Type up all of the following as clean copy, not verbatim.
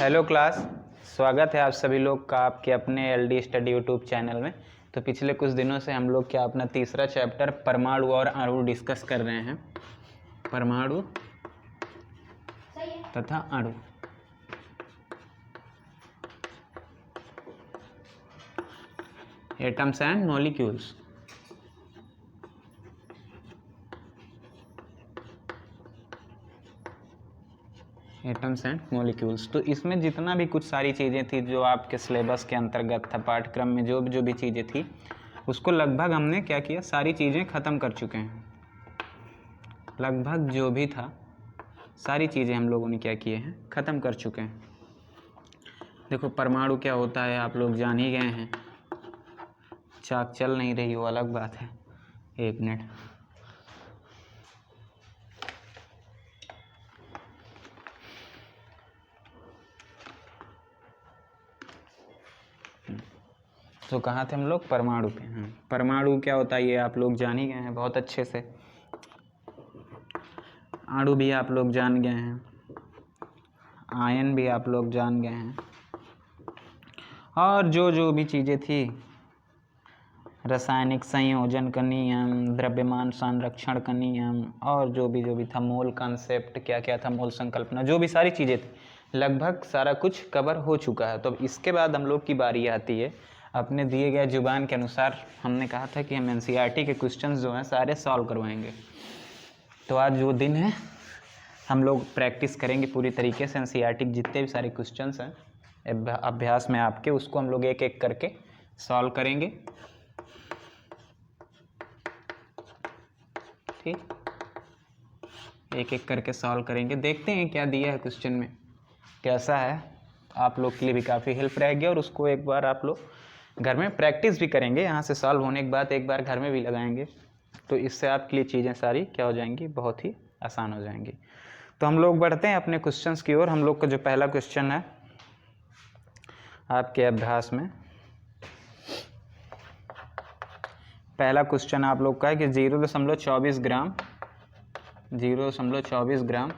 Hello class, स्वागत है आप सभी लोग का आपके अपने एलडी स्टडी यूट्यूब चैनल में। तो पिछले कुछ दिनों से हम लोग क्या अपना तीसरा चैप्टर परमाणु और अणु डिस्कस कर रहे हैं। परमाणु तथा अणु। Atoms and molecules. Atoms and molecules. तो इसमें जितना भी कुछ सारी चीज़ें थी जो आपके सिलेबस के अंतर्गत था, पाठ्यक्रम में जो भी चीज़ें थी उसको लगभग हमने क्या किया, सारी चीज़ें ख़त्म कर चुके हैं। लगभग जो भी था सारी चीज़ें हम लोगों ने क्या किए हैं, ख़त्म कर चुके हैं। देखो परमाणु क्या होता है आप लोग जान ही गए हैं। चाक चल नहीं रही वो अलग बात है, एक मिनट। तो कहाँ थे हम लोग, परमाणु पे। हाँ, परमाणु क्या होता है ये आप लोग जान ही गए हैं बहुत अच्छे से। अणु भी आप लोग जान गए हैं, आयन भी आप लोग जान गए हैं, और जो भी चीज़ें थी, रासायनिक संयोजन का नियम, द्रव्यमान संरक्षण का नियम, और जो भी था, मोल कॉन्सेप्ट क्या क्या था, मोल संकल्पना, जो भी सारी चीज़ें थी लगभग सारा कुछ कवर हो चुका है। तो इसके बाद हम लोग की बारी आती है अपने दिए गए जुबान के अनुसार। हमने कहा था कि हम एनसीईआरटी के क्वेश्चंस जो हैं सारे सॉल्व करवाएंगे। तो आज जो दिन है हम लोग प्रैक्टिस करेंगे पूरी तरीके से एनसीईआरटी के जितने भी सारे क्वेश्चंस हैं अभ्यास में आपके, उसको हम लोग एक एक करके सॉल्व करेंगे। ठीक, एक एक करके सॉल्व करेंगे, देखते हैं क्या दिया है क्वेश्चन में, कैसा है। आप लोग के लिए भी काफ़ी हेल्प रहेगी और उसको एक बार आप लोग घर में प्रैक्टिस भी करेंगे। यहाँ से सॉल्व होने के बाद एक बार घर में भी लगाएंगे, तो इससे आपके लिए चीज़ें सारी क्या हो जाएंगी, बहुत ही आसान हो जाएंगी। तो हम लोग बढ़ते हैं अपने क्वेश्चंस की ओर। हम लोग का जो पहला क्वेश्चन है आपके अभ्यास में, पहला क्वेश्चन आप लोग का है कि 0.24 ग्राम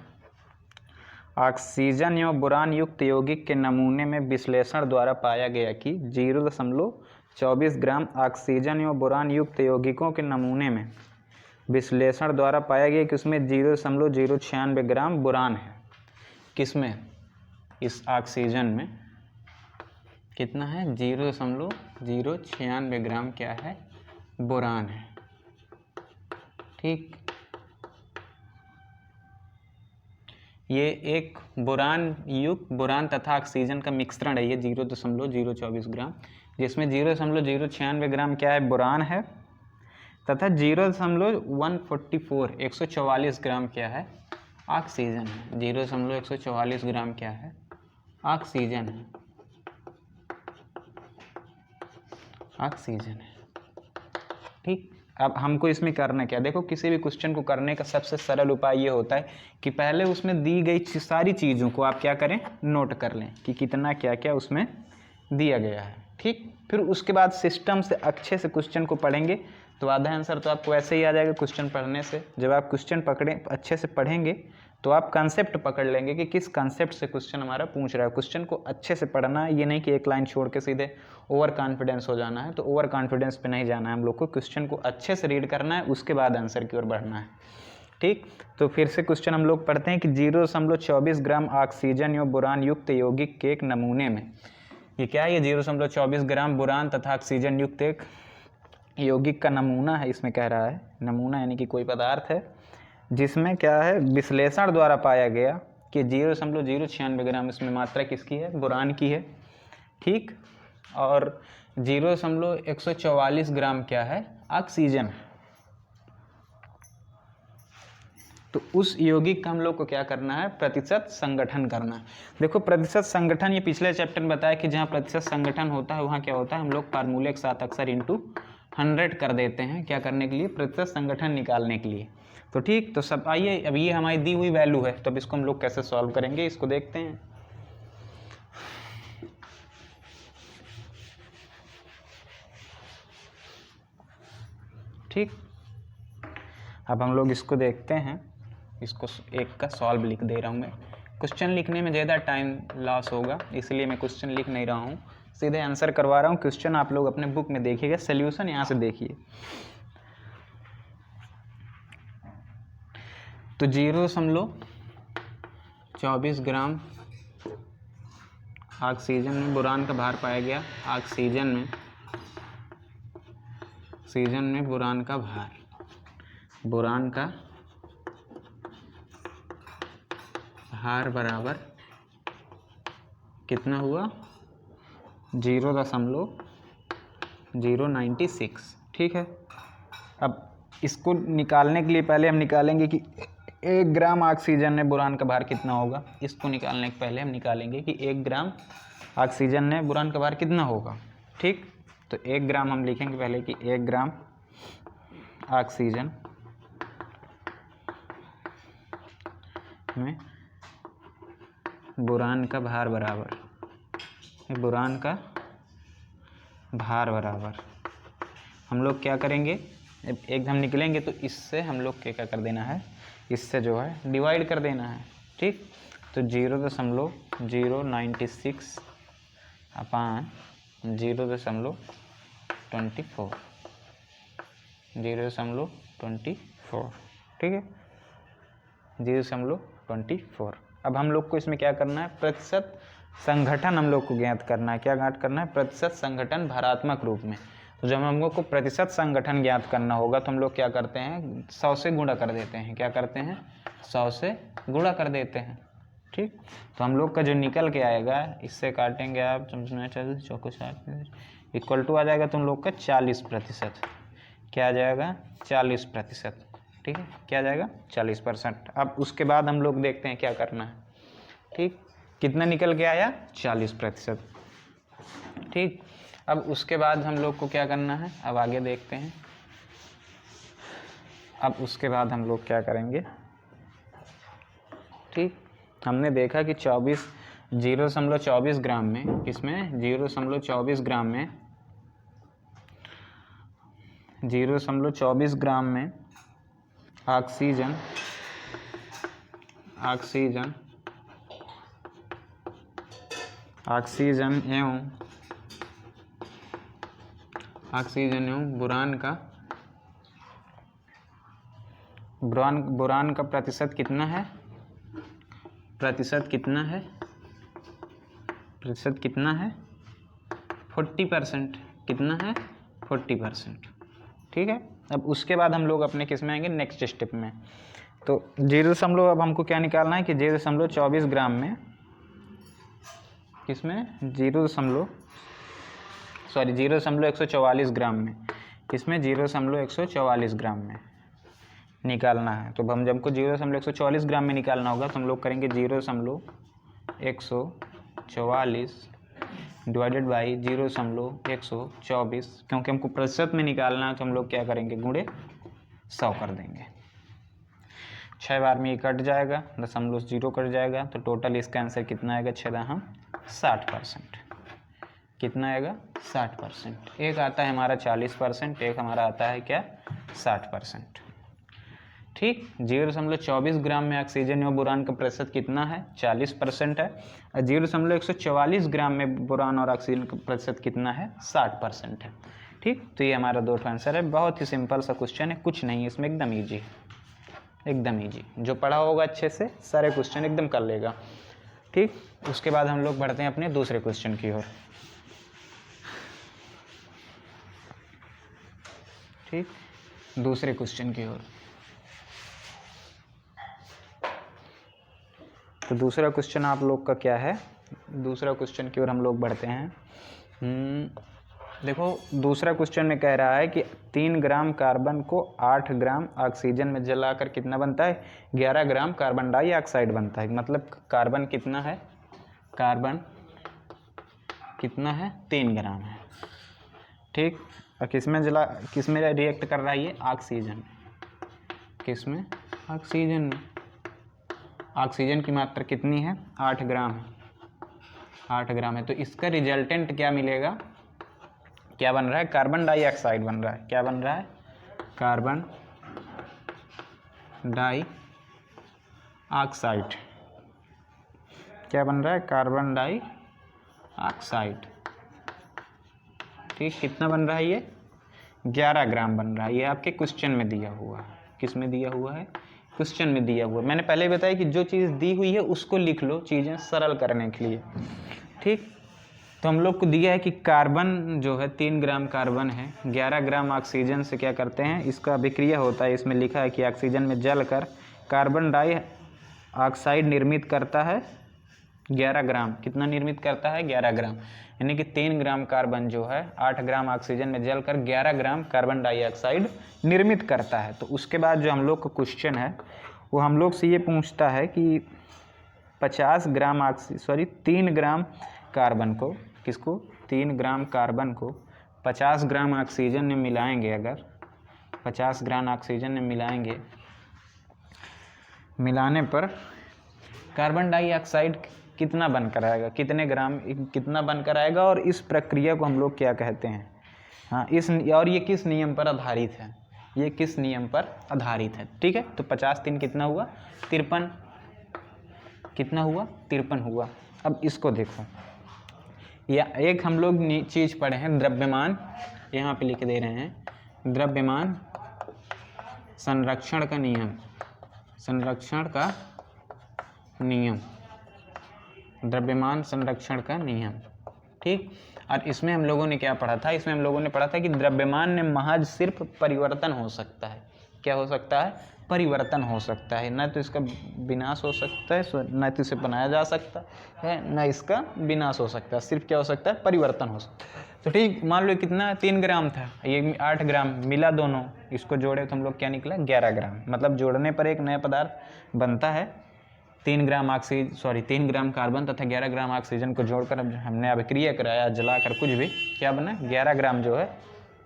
ऑक्सीजन एवं बोरान युक्त यौगिक के नमूने में विश्लेषण द्वारा पाया गया कि 0.24 ग्राम ऑक्सीजन एवं बोरान युक्त यौगिकों के नमूने में विश्लेषण द्वारा पाया गया कि उसमें 0.096 ग्राम बोरान है। किसमें, इस ऑक्सीजन में कितना है, 0.096 ग्राम क्या है, बोरान है। ठीक, ये एक बोरान तथा ऑक्सीजन का मिश्रण है, ये 0.024 ग्राम, जिसमें 0.096 ग्राम क्या है, बोरान है, तथा 144 ग्राम क्या है, ऑक्सीजन है। 0.144 ग्राम क्या है, ऑक्सीजन है, ऑक्सीजन है। ठीक, अब हमको इसमें करना क्या, देखो किसी भी क्वेश्चन को करने का सबसे सरल उपाय ये होता है कि पहले उसमें दी गई सारी चीज़ों को आप क्या करें, नोट कर लें कि कितना क्या क्या उसमें दिया गया है। ठीक, फिर उसके बाद सिस्टम से अच्छे से क्वेश्चन को पढ़ेंगे तो आधा आंसर तो आपको ऐसे ही आ जाएगा क्वेश्चन पढ़ने से। जब आप क्वेश्चन पकड़ें, अच्छे से पढ़ेंगे तो आप कंसेप्ट पकड़ लेंगे कि किस कंसेप्ट से क्वेश्चन हमारा पूछ रहा है। क्वेश्चन को अच्छे से पढ़ना है, ये नहीं कि एक लाइन छोड़ के सीधे ओवर कॉन्फिडेंस हो जाना है। तो ओवर कॉन्फिडेंस पे नहीं जाना है हम लोग को, क्वेश्चन को अच्छे से रीड करना है, उसके बाद आंसर की ओर बढ़ना है। ठीक, तो फिर से क्वेश्चन हम लोग पढ़ते हैं कि 0.24 ग्राम ऑक्सीजन एवं बोरान युक्त यौगिक के एक नमूने में, ये क्या है, ये 0.24 ग्राम बोरान तथा ऑक्सीजन युक्त एक यौगिक का नमूना है। इसमें कह रहा है नमूना यानी कि कोई पदार्थ है जिसमें क्या है, विश्लेषण द्वारा पाया गया कि 0.096 ग्राम इसमें मात्रा किसकी है, बोरान की है। ठीक, और 0.144 ग्राम क्या है, ऑक्सीजन है। तो उस यौगिक का हम लोग को क्या करना है, प्रतिशत संगठन करना है। देखो प्रतिशत संगठन, ये पिछले चैप्टर में बताया कि जहाँ प्रतिशत संगठन होता है वहाँ क्या होता है, हम लोग फार्मूले के साथ अक्सर इंटू 100 कर देते हैं, क्या करने के लिए, प्रतिशत संगठन निकालने के लिए। तो ठीक, तो सब आइए, अब ये हमारी दी हुई वैल्यू है, तो अब इसको हम लोग कैसे सॉल्व करेंगे इसको देखते हैं। ठीक, अब हम लोग इसको देखते हैं, इसको एक का सॉल्व लिख दे रहा हूँ मैं, क्वेश्चन लिखने में ज़्यादा टाइम लॉस होगा, इसलिए मैं क्वेश्चन लिख नहीं रहा हूँ, सीधे आंसर करवा रहा हूँ। क्वेश्चन आप लोग अपने बुक में देखिएगा, सोल्यूशन यहाँ से देखिए। तो 0.24 ग्राम ऑक्सीजन में बोरान का भार पाया गया। ऑक्सीजन में बोरान का भार, बोरान का भार बराबर कितना हुआ? 0.096। ठीक है, अब इसको निकालने के लिए पहले हम निकालेंगे कि 1 ग्राम ऑक्सीजन में बोरान का भार कितना होगा। इसको निकालने के पहले हम निकालेंगे कि 1 ग्राम ऑक्सीजन में बोरान का भार कितना होगा। ठीक, तो 1 ग्राम हम लिखेंगे पहले कि 1 ग्राम ऑक्सीजन में बोरान का भार बराबर, बोरान का भार बराबर हम लोग क्या करेंगे, एक हम निकलेंगे तो इससे हम लोग क्या कर देना है, इससे जो है डिवाइड कर देना है। ठीक, तो 0.096 अपान 0.24, 0.24। ठीक है, 0.24। अब हम लोग को इसमें क्या करना है, प्रतिशत संगठन हम लोग को ज्ञात करना है। क्या ज्ञात करना है? प्रतिशत संगठन भारात्मक रूप में। तो जब हम लोग को प्रतिशत संगठन ज्ञात करना होगा तो हम लोग क्या करते हैं, 100 से गुणा कर देते हैं। क्या करते हैं? 100 से गुणा कर देते हैं। ठीक, तो हम लोग का जो निकल के आएगा, इससे काटेंगे आप, चौको इक्वल टू आ जाएगा तुम लोग का 40%। क्या आ जाएगा? 40%। ठीक है, क्या आ जाएगा? 40%। अब उसके बाद हम लोग देखते हैं क्या करना है। ठीक, कितना निकल के आया? 40%। ठीक, अब उसके बाद हम लोग को क्या करना है, अब आगे देखते हैं। अब उसके बाद हम लोग क्या करेंगे, ठीक, हमने देखा कि 0.24 ग्राम में, इसमें 0.24 ग्राम में 0.24 ग्राम में ऑक्सीजन एवं बोरान का प्रतिशत कितना है? प्रतिशत कितना है? 40%। कितना है? 40%। ठीक है, अब उसके बाद हम लोग अपने किस में आएंगे, नेक्स्ट स्टेप में। तो 0. अब हमको क्या निकालना है कि 0.24 ग्राम में, किसमें 0.144 ग्राम में, किसमें 0.144 ग्राम में निकालना है। तो हम जब को 0.144 ग्राम में निकालना होगा तो हम लोग करेंगे 0.144 डिवाइडेड बाई 0.124, क्योंकि हमको प्रतिशत में निकालना है तो हम लोग क्या करेंगे, गुणे 100 कर देंगे। 6 बार में ये कट जाएगा, 0.0 कट जाएगा, तो टोटल इसका आंसर कितना आएगा, 60%। कितना आएगा? 60%। एक आता है हमारा 40%, एक हमारा आता है क्या, 60%। ठीक, 0.24 ग्राम में ऑक्सीजन एवं बोरान का प्रतिशत कितना है, 40% है। और 0.144 ग्राम में बोरान और ऑक्सीजन का प्रतिशत कितना है, 60% है। ठीक, तो ये हमारा 2 आंसर है। बहुत ही सिंपल सा क्वेश्चन है, कुछ नहीं है इसमें, एकदम ईजी, एकदम ईजी। जो पढ़ा होगा अच्छे से सारे क्वेश्चन एकदम कर लेगा। ठीक, उसके बाद हम लोग बढ़ते हैं अपने दूसरे क्वेश्चन की ओर। ठीक, दूसरे क्वेश्चन की ओर। तो दूसरा क्वेश्चन आप लोग का क्या है, दूसरा क्वेश्चन की ओर हम लोग बढ़ते हैं। देखो, दूसरा क्वेश्चन में कह रहा है कि 3 ग्राम कार्बन को 8 ग्राम ऑक्सीजन में जलाकर कितना बनता है, 11 ग्राम कार्बन डाइऑक्साइड बनता है। मतलब कार्बन कितना है, कार्बन कितना है, 3 ग्राम है। ठीक, और किसमें रिएक्ट कर रहा है ये, ऑक्सीजन। किसमें? ऑक्सीजन में। ऑक्सीजन की मात्रा कितनी है, 8 ग्राम है, 8 ग्राम है। तो इसका रिजल्टेंट क्या मिलेगा, क्या बन रहा है, कार्बन डाइऑक्साइड बन रहा है। क्या बन रहा है, कार्बन डाइऑक्साइड। क्या बन रहा है, कार्बन डाइऑक्साइड। ठीक, कितना बन रहा है ये, 11 ग्राम बन रहा है। ये आपके क्वेश्चन में दिया हुआ है। किस में दिया हुआ है, क्वेश्चन में दिया हुआ है। मैंने पहले बताया कि जो चीज़ दी हुई है उसको लिख लो, चीज़ें सरल करने के लिए। ठीक, तो हम लोग को दिया है कि कार्बन जो है 3 ग्राम कार्बन है, 11 ग्राम ऑक्सीजन से क्या करते हैं, इसका अभिक्रिया होता है। इसमें लिखा है कि ऑक्सीजन में जलकर कार्बन डाइऑक्साइड निर्मित करता है 11 ग्राम। कितना निर्मित करता है, 11 ग्राम। यानी कि 3 ग्राम कार्बन जो है 8 ग्राम ऑक्सीजन में जलकर 11 ग्राम कार्बन डाइऑक्साइड निर्मित करता है। तो उसके बाद जो हम लोग का क्वेश्चन है वो हम लोग से ये पूछता है कि 3 ग्राम कार्बन को, किसको, 3 ग्राम कार्बन को 50 ग्राम ऑक्सीजन में मिलाएंगे। अगर 50 ग्राम ऑक्सीजन में मिलाने पर कार्बन डाइऑक्साइड कितना बनकर आएगा, कितने ग्राम, कितना बनकर आएगा। और इस प्रक्रिया को हम लोग क्या कहते हैं, हाँ और ये किस नियम पर आधारित है, ये किस नियम पर आधारित है। ठीक है, तो 50 3 कितना हुआ, 53, कितना हुआ, 53 हुआ। अब इसको देखो, या एक हम लोग चीज़ पढ़े हैं, द्रव्यमान, यहाँ पे लिख दे रहे हैं, द्रव्यमान संरक्षण का नियम, संरक्षण का नियम, द्रव्यमान संरक्षण का नियम। ठीक, और इसमें हम लोगों ने क्या पढ़ा था, इसमें हम लोगों ने पढ़ा था कि द्रव्यमान में महज सिर्फ परिवर्तन हो सकता है। क्या हो सकता है, परिवर्तन हो सकता है, न तो इसका विनाश हो सकता है, न तो इसे बनाया जा सकता है, न इसका विनाश हो सकता है, सिर्फ क्या हो सकता है, परिवर्तन हो सकता है। तो ठीक, मान लो कितना, 3 ग्राम था, ये 8 ग्राम मिला, दोनों इसको जोड़े तो हम लोग क्या निकला, 11 ग्राम। मतलब जोड़ने पर एक नया पदार्थ बनता है। 3 ग्राम कार्बन तथा 11 ग्राम ऑक्सीजन को जोड़कर हमने अभिक्रिया कराया, जलाकर कुछ भी, क्या बना, 11 ग्राम जो है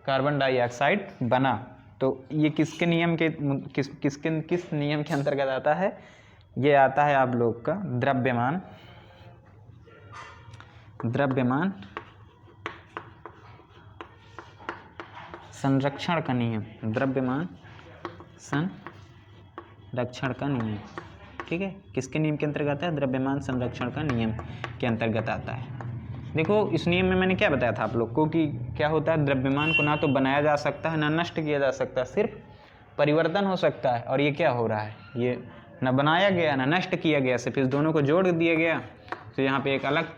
कार्बन डाइऑक्साइड बना। तो ये किसके नियम के, किस नियम के अंतर्गत आता है, ये आता है आप लोग का द्रव्यमान संरक्षण का नियम, द्रव्यमान संरक्षण का नियम। ठीक है, किसके नियम के अंतर्गत आता है, द्रव्यमान संरक्षण का नियम के अंतर्गत आता है। देखो, इस नियम में मैंने क्या बताया था आप लोग को कि क्या होता है, द्रव्यमान को ना तो बनाया जा सकता है, ना नष्ट किया जा सकता है, सिर्फ परिवर्तन हो सकता है। और ये क्या हो रहा है, ये ना बनाया गया ना नष्ट किया गया, सिर्फ इस दोनों को जोड़ दिया गया, तो यहाँ पे एक अलग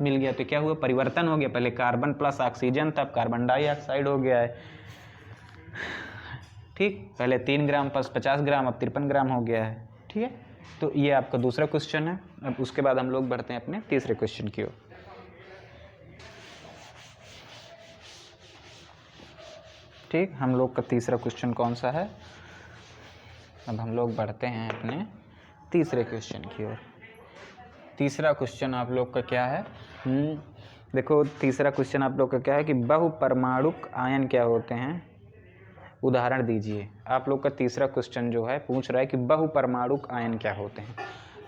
मिल गया, तो क्या हुआ, परिवर्तन हो गया। पहले कार्बन प्लस ऑक्सीजन था, अब कार्बन डाइऑक्साइड हो गया है। ठीक, पहले 3 ग्राम प्लस 50 ग्राम, अब 53 ग्राम हो गया है। ठीक है, तो ये आपका दूसरा क्वेश्चन है। अब उसके बाद हम लोग बढ़ते हैं अपने तीसरे क्वेश्चन की ओर। ठीक, हम लोग का तीसरा क्वेश्चन कौन सा है, अब हम लोग बढ़ते हैं अपने तीसरे क्वेश्चन की ओर। तीसरा क्वेश्चन आप लोग का क्या है, देखो तीसरा क्वेश्चन आप लोग का क्या है कि बहुपरमाणुक आयन क्या होते हैं, उदाहरण दीजिए। आप लोग का तीसरा क्वेश्चन जो है पूछ रहा है कि बहुपरमाणुक आयन क्या होते हैं।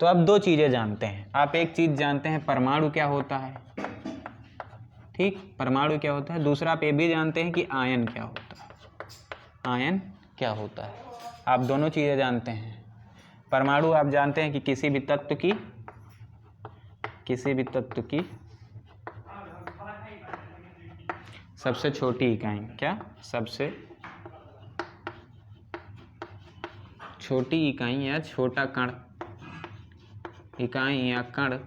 तो आप दो चीज़ें जानते हैं, आप एक चीज़ जानते हैं परमाणु क्या होता है, ठीक, परमाणु क्या होता है। दूसरा आप ये भी जानते हैं कि आयन क्या होता है, आयन क्या होता है। आप दोनों चीज़ें जानते हैं। परमाणु आप जानते हैं कि किसी भी तत्व की सबसे छोटी इकाई, क्या, सबसे छोटी इकाई या छोटा कण, इकाई या कण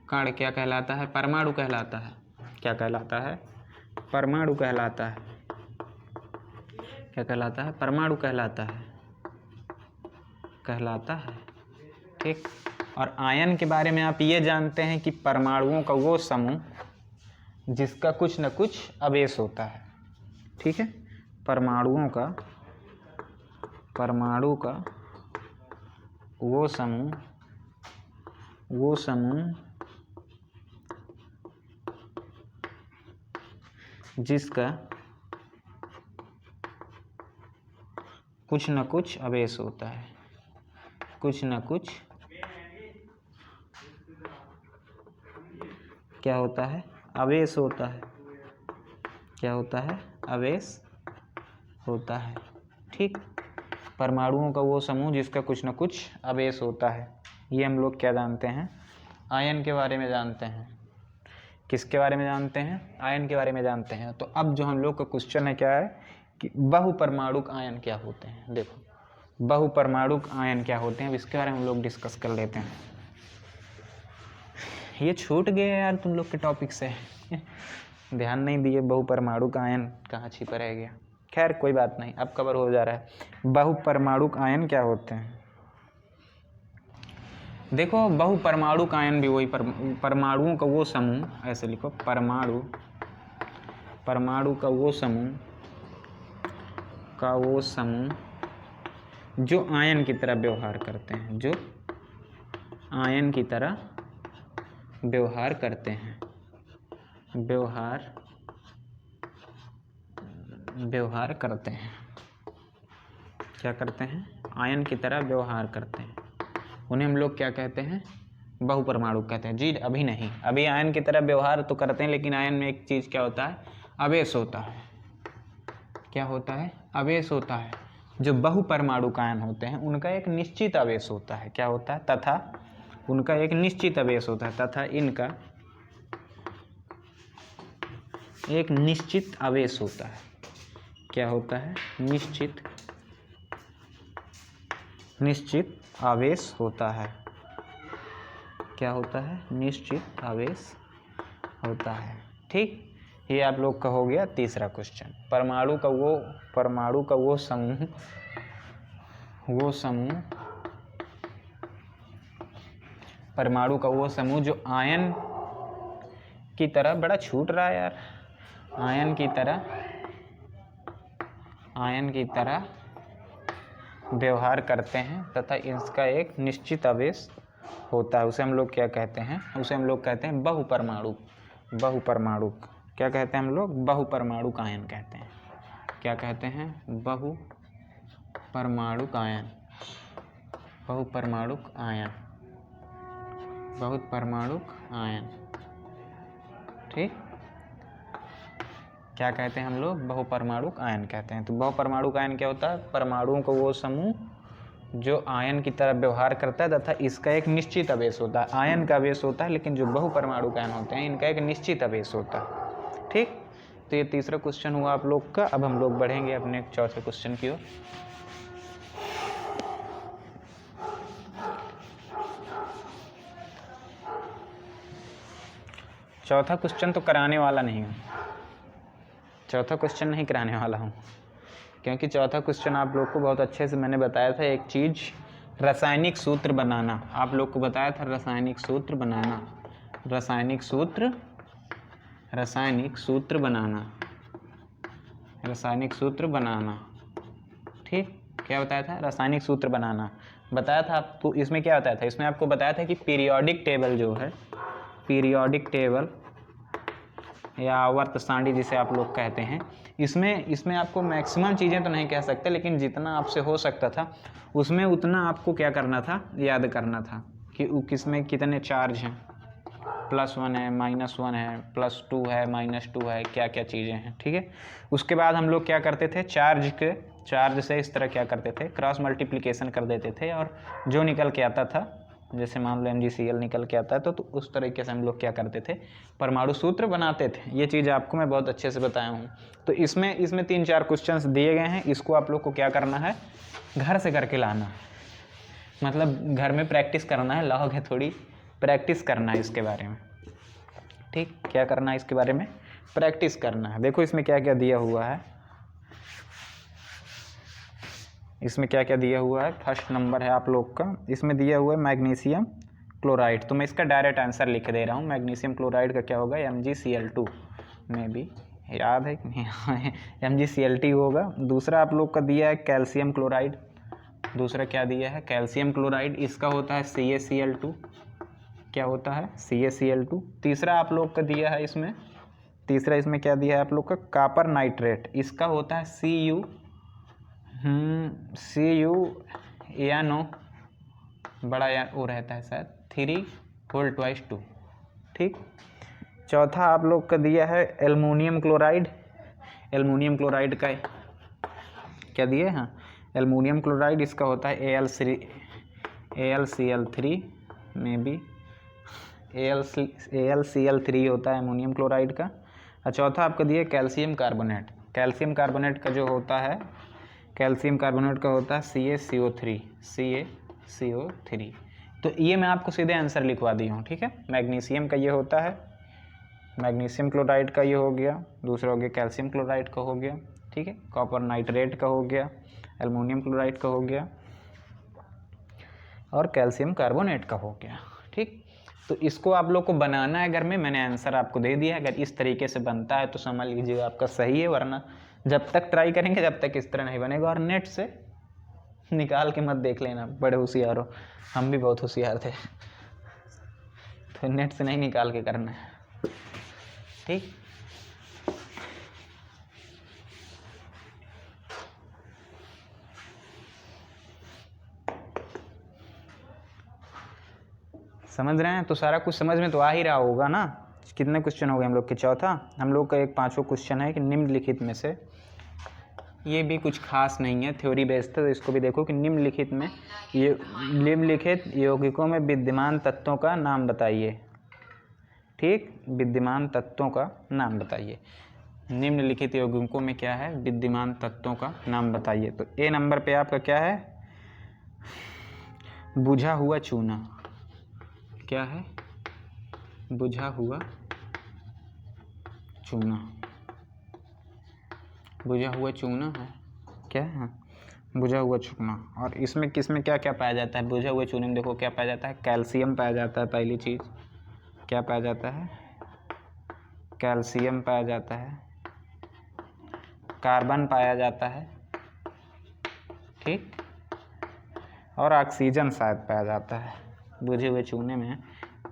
क्या कहलाता है, परमाणु कहलाता है। क्या कहलाता है, परमाणु कहलाता है। क्या कहलाता है, परमाणु कहलाता है। ठीक, और आयन के बारे में आप ये जानते हैं कि परमाणुओं का वो समूह जिसका कुछ न कुछ अवयव होता है। ठीक है, परमाणु का वो समूह जिसका कुछ न कुछ अवयव होता है, कुछ न कुछ क्या होता है, अवयव होता है। क्या होता है, अवयव होता है। ठीक, परमाणुओं का वो समूह जिसका कुछ न कुछ आवेश होता है। ये हम लोग क्या जानते हैं, आयन के बारे में जानते हैं। किसके बारे में जानते हैं, आयन के बारे में जानते हैं। तो अब जो हम लोग का क्वेश्चन है क्या है कि बहुपरमाणुक आयन क्या होते हैं। देखो बहुपरमाणुक आयन क्या होते हैं, अब इसके बारे में हम लोग डिस्कस कर लेते हैं। ये छूट गए यार तुम लोग के टॉपिक से ध्यान नहीं दिए, बहुपरमाणुक आयन कहाँ छिपा रह गया। खैर कोई बात नहीं, अब कवर हो जा रहा है। बहुपरमाणुक आयन क्या होते हैं, देखो बहुपरमाणुक आयन भी वही परमाणुओं का वो समूह, ऐसे लिखो परमाणु का वो समूह जो आयन की तरह व्यवहार करते हैं, जो आयन की तरह व्यवहार करते हैं, व्यवहार करते हैं। क्या करते हैं, आयन की तरह व्यवहार करते हैं। उन्हें हम लोग क्या कहते हैं, बहुपरमाणु कहते हैं। जी अभी नहीं, अभी आयन की तरह व्यवहार तो करते हैं, लेकिन आयन में एक चीज़ क्या होता है, आवेश होता है। क्या होता है, आवेश होता है। जो बहुपरमाणु आयन होते हैं उनका एक निश्चित आवेश होता है। क्या होता है, तथा उनका एक निश्चित आवेश होता है, तथा इनका एक निश्चित आवेश होता है। क्या होता है, निश्चित आवेश होता है। क्या होता है, निश्चित आवेश होता है। ठीक, ये आप लोग का हो गया तीसरा क्वेश्चन। परमाणु का वो समूह परमाणु का वो समूह जो आयन की तरह, बड़ा छूट रहा है यार, आयन की तरह व्यवहार करते हैं तथा इसका एक निश्चित आवेश होता है। उसे हम लोग क्या कहते हैं, उसे हम लोग कहते हैं बहुपरमाणु। क्या कहते हैं हम लोग, बहुपरमाणुक आयन कहते हैं। क्या कहते हैं, बहुपरमाणुक आयन। ठीक, क्या कहते हैं हम लोग, बहुपरमाणुक आयन कहते हैं। तो बहुपरमाणुक आयन क्या होता है, परमाणुओं का वो समूह जो आयन की तरह व्यवहार करता है तथा इसका एक निश्चित आवेश होता है। आयन का आवेश होता है, लेकिन जो बहुपरमाणुक आयन होते हैं इनका एक निश्चित आवेश होता है। ठीक, तो ये तीसरा क्वेश्चन हुआ आप लोग का। अब हम लोग बढ़ेंगे अपने चौथे क्वेश्चन की ओर। चौथा क्वेश्चन तो कराने वाला नहीं हूँ, चौथा क्वेश्चन नहीं कराने वाला हूँ, क्योंकि चौथा क्वेश्चन आप लोग को बहुत अच्छे से मैंने बताया था। एक चीज़ रासायनिक सूत्र बनाना, आप लोग को बताया था रासायनिक सूत्र बनाना। ठीक, क्या बताया था, रासायनिक सूत्र बनाना बताया था आपको। इसमें क्या बताया था, इसमें आपको बताया था कि पीरियोडिक टेबल जो है, पीरियोडिक टेबल या आवर्त सारणी जिसे आप लोग कहते हैं, इसमें आपको मैक्सिमम चीज़ें तो नहीं कह सकते, लेकिन जितना आपसे हो सकता था उसमें उतना आपको क्या करना था, याद करना था कि किसमें कितने चार्ज हैं, +1 है, -1 है, +2 है, -2 है, क्या क्या चीज़ें हैं। ठीक है, उसके बाद हम लोग क्या करते थे, चार्ज से इस तरह क्या करते थे, क्रॉस मल्टीप्लिकेशन कर देते थे, और जो निकल के आता था, जैसे मान लो MgCl निकल के आता है तो उस तरीके से हम लोग क्या करते थे, परमाणु सूत्र बनाते थे। ये चीज़ आपको मैं बहुत अच्छे से बताया हूँ। तो इसमें 3-4 क्वेश्चंस दिए गए हैं, इसको आप लोग को क्या करना है, घर से करके लाना, मतलब घर में प्रैक्टिस करना है, लाओगे थोड़ी, प्रैक्टिस करना है इसके बारे में। ठीक, क्या करना है, इसके बारे में प्रैक्टिस करना है। देखो इसमें क्या क्या दिया हुआ है, फर्स्ट नंबर है आप लोग का, इसमें दिया हुआ है मैग्नीशियम क्लोराइड। तो मैं इसका डायरेक्ट आंसर लिख दे रहा हूँ। मैग्नीशियम क्लोराइड का क्या होगा, MgCl2 में भी याद है कि नहीं MgCl2 होगा। दूसरा आप लोग का दिया है कैल्शियम क्लोराइड, दूसरा क्या दिया है, कैल्शियम क्लोराइड, इसका होता है CaCl2। क्या होता है, CaCl2। तीसरा आप लोग का दिया है इसमें क्या दिया है आप लोग का, कॉपर नाइट्रेट, इसका होता है CuNO, बड़ा यार वो रहता है शायद 3/2। ठीक, चौथा आप लोग का दिया है एल्युमिनियम क्लोराइड का क्या दिया है, हाँ एल्युमिनियम क्लोराइड इसका होता है AlCl3 में भी AlCl3 होता है अमोनियम क्लोराइड का। और चौथा आपका दिया कैल्शियम कार्बोनेट। कैल्शियम कार्बोनेट का जो होता है, कैल्शियम कार्बोनेट का होता है CaCO3। तो ये मैं आपको सीधे आंसर लिखवा दी हूँ, ठीक है। मैग्नीशियम का ये होता है, मैग्नीशियम क्लोराइड का ये हो गया, दूसरा हो गया कैल्शियम क्लोराइड का हो गया, ठीक है। कॉपर नाइट्रेट का हो गया, एल्युमिनियम क्लोराइड का हो गया और कैल्शियम कार्बोनेट का हो गया, ठीक। तो इसको आप लोग को बनाना है घर में, मैंने आंसर आपको दे दिया है। अगर इस तरीके से बनता है तो समझ लीजिएगा आपका सही है, वरना जब तक ट्राई करेंगे जब तक इस तरह नहीं बनेगा। और नेट से निकाल के मत देख लेना, बड़े होशियार हो, हम भी बहुत होशियार थे, तो नेट से नहीं निकाल के करना है, ठीक। समझ रहे हैं? तो सारा कुछ समझ में तो आ ही रहा होगा ना। कितने क्वेश्चन हो गए हम लोग के? चौथा। हम लोग का एक पांचवा क्वेश्चन है कि निम्नलिखित में से, ये भी कुछ खास नहीं है, थ्योरी बेस्ड है, तो इसको भी देखो कि निम्नलिखित में ये निम्नलिखित यौगिकों में विद्यमान तत्वों का नाम बताइए, ठीक। विद्यमान तत्वों का नाम बताइए। निम्नलिखित यौगिकों में क्या है? विद्यमान तत्वों का नाम बताइए। तो ए नंबर पे आपका क्या है? बुझा हुआ चूना। क्या है? बुझा हुआ चूना। बुझा हुआ चूना है क्या है? बुझा हुआ चूना। और इसमें किसमें क्या क्या पाया जाता है? बुझा हुए चूने में देखो क्या पाया जाता है? कैल्शियम पाया जाता है। पहली चीज़ क्या पाया जाता है? कैल्शियम पाया जाता है, कार्बन पाया जाता है, ठीक, और ऑक्सीजन शायद पाया जाता है। बुझे हुए चूने में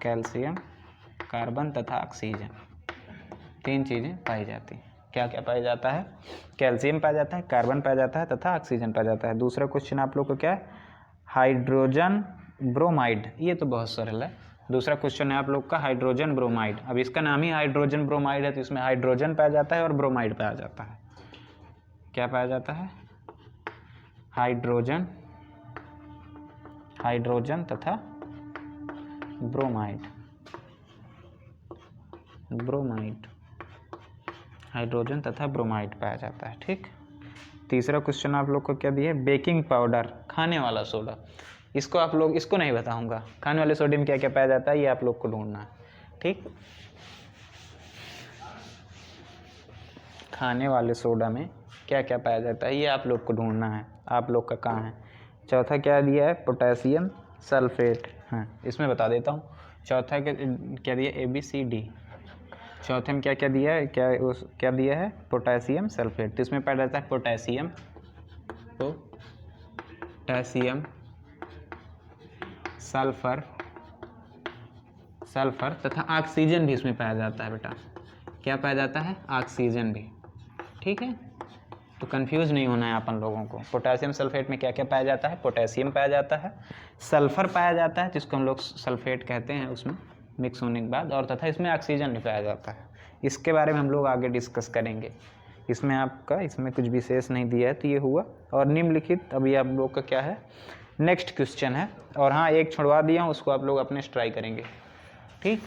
कैल्शियम, कार्बन तथा ऑक्सीजन, तीन चीज़ें पाई जाती हैं। क्या क्या पाया जाता है? कैल्शियम पाया जाता है, कार्बन पाया जाता है तथा ऑक्सीजन पाया जाता है। दूसरा क्वेश्चन आप लोग को क्या है? Hydrogen bromide. ये तो बहुत सरल है। दूसरा क्वेश्चन है आप लोग का हाइड्रोजन ब्रोमाइड। अब इसका नाम ही हाइड्रोजन ब्रोमाइड है, तो इसमें हाइड्रोजन पाया जाता है और ब्रोमाइड पाया जाता है। क्या पाया जाता है? हाइड्रोजन, हाइड्रोजन तथा ब्रोमाइड, ब्रोमाइड, हाइड्रोजन तथा ब्रोमाइड पाया जाता है, ठीक। तीसरा क्वेश्चन आप लोग को क्या दिया है? बेकिंग पाउडर, खाने वाला सोडा। इसको आप लोग, इसको नहीं बताऊंगा। खाने वाले सोडे में क्या क्या पाया जाता है ये आप लोग को ढूंढना है, ठीक। खाने वाले सोडा में क्या क्या पाया जाता है ये आप लोग को ढूंढना है। आप लोग का कहाँ है? चौथा क्या दिया है? Potassium sulphate. हाँ, इसमें बता देता हूँ। चौथा क्या दिया? ABCD। चौथे में क्या क्या दिया है? क्या दिया है? Potassium sulphate. तो इसमें पाया जाता है पोटेशियम, पोटेशियम, सल्फर, सल्फर तथा ऑक्सीजन भी इसमें पाया जाता है बेटा। क्या पाया जाता है? ऑक्सीजन भी, ठीक है। तो कंफ्यूज नहीं होना है अपन लोगों को। पोटेशियम सल्फेट में क्या क्या पाया जाता है? पोटेशियम पाया जाता है, सल्फर पाया जाता है जिसको हम लोग सल्फेट कहते हैं उसमें मिक्स होने के बाद, और तथा इसमें ऑक्सीजन भी पाया जाता है। इसके बारे में हम लोग आगे डिस्कस करेंगे। इसमें आपका, इसमें कुछ विशेष नहीं दिया है, तो ये हुआ। और निम्नलिखित अभी आप लोग का क्या है? नेक्स्ट क्वेश्चन है। और हाँ, एक छुड़वा दिया हूँ, उसको आप लोग अपने से ट्राई करेंगे, ठीक।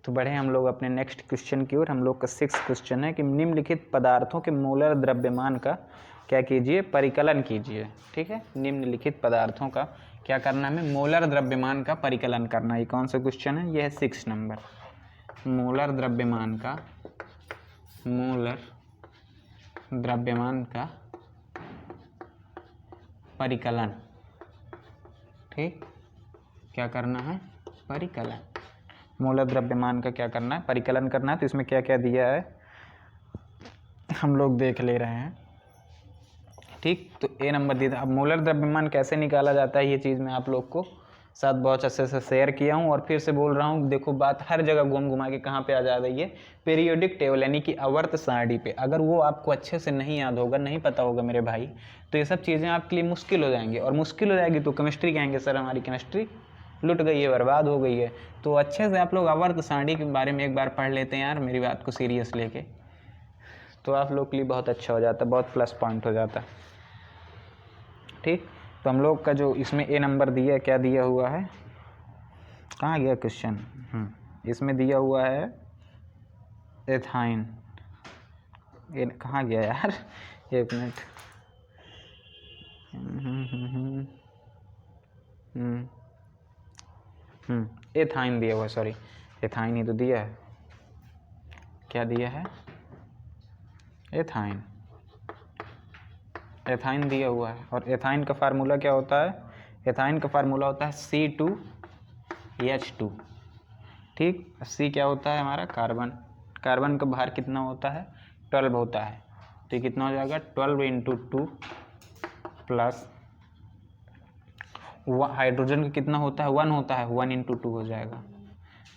तो बढ़े हम लोग अपने नेक्स्ट क्वेश्चन की ओर। हम लोग का 6th क्वेश्चन है कि निम्नलिखित पदार्थों के मोलर द्रव्यमान का क्या कीजिए? परिकलन कीजिए, ठीक है। निम्नलिखित पदार्थों का क्या करना है? मोलर द्रव्यमान का परिकलन करना। ये कौन सा क्वेश्चन है? यह है 6 नंबर। मोलर द्रव्यमान का, मोलर द्रव्यमान का परिकलन, ठीक। क्या करना है? परिकलन। मोलर द्रव्यमान का क्या करना है? परिकलन करना है। तो इसमें क्या क्या दिया है हम लोग देख ले रहे हैं, ठीक। तो ए नंबर दिया था। अब मोलर द्रव्यमान कैसे निकाला जाता है ये चीज़ मैं आप लोग को साथ बहुत अच्छे से शेयर किया हूँ। और फिर से बोल रहा हूँ, देखो बात हर जगह घूम घुमा के कहाँ पे आ जा रही है, पीरियोडिक टेबल यानी कि आवर्त सारणी पे। अगर वो आपको अच्छे से नहीं याद होगा, नहीं पता होगा मेरे भाई, तो ये सब चीज़ें आपके लिए मुश्किल हो जाएंगी। और मुश्किल हो जाएगी तो केमिस्ट्री कहेंगे सर हमारी केमिस्ट्री लुट गई है, बर्बाद हो गई है। तो अच्छे से आप लोग आवर्त सारणी के बारे में एक बार पढ़ लेते हैं यार, मेरी बात को सीरियस लेके, तो आप लोग के लिए बहुत अच्छा हो जाता, बहुत प्लस पॉइंट हो जाता। ठीक, तो हम लोग का जो इसमें ए नंबर दिया है, क्या दिया हुआ है, कहाँ गया क्वेश्चन, इसमें दिया हुआ है एथाइन। ये कहाँ गया यार, एक मिनट, एथाइन दिया हुआ है, सॉरी एथाइन ही तो दिया है, क्या दिया है, एथाइन, एथाइन दिया हुआ है। और एथाइन का फार्मूला क्या होता है, एथाइन का फार्मूला होता है C2H2। ठीक, C क्या होता है हमारा कार्बन, कार्बन का भार कितना होता है 12 होता है, तो ये कितना हो जाएगा 12 × 2 प्लस हाइड्रोजन का कितना होता है 1 होता है, 1 × 2 हो जाएगा।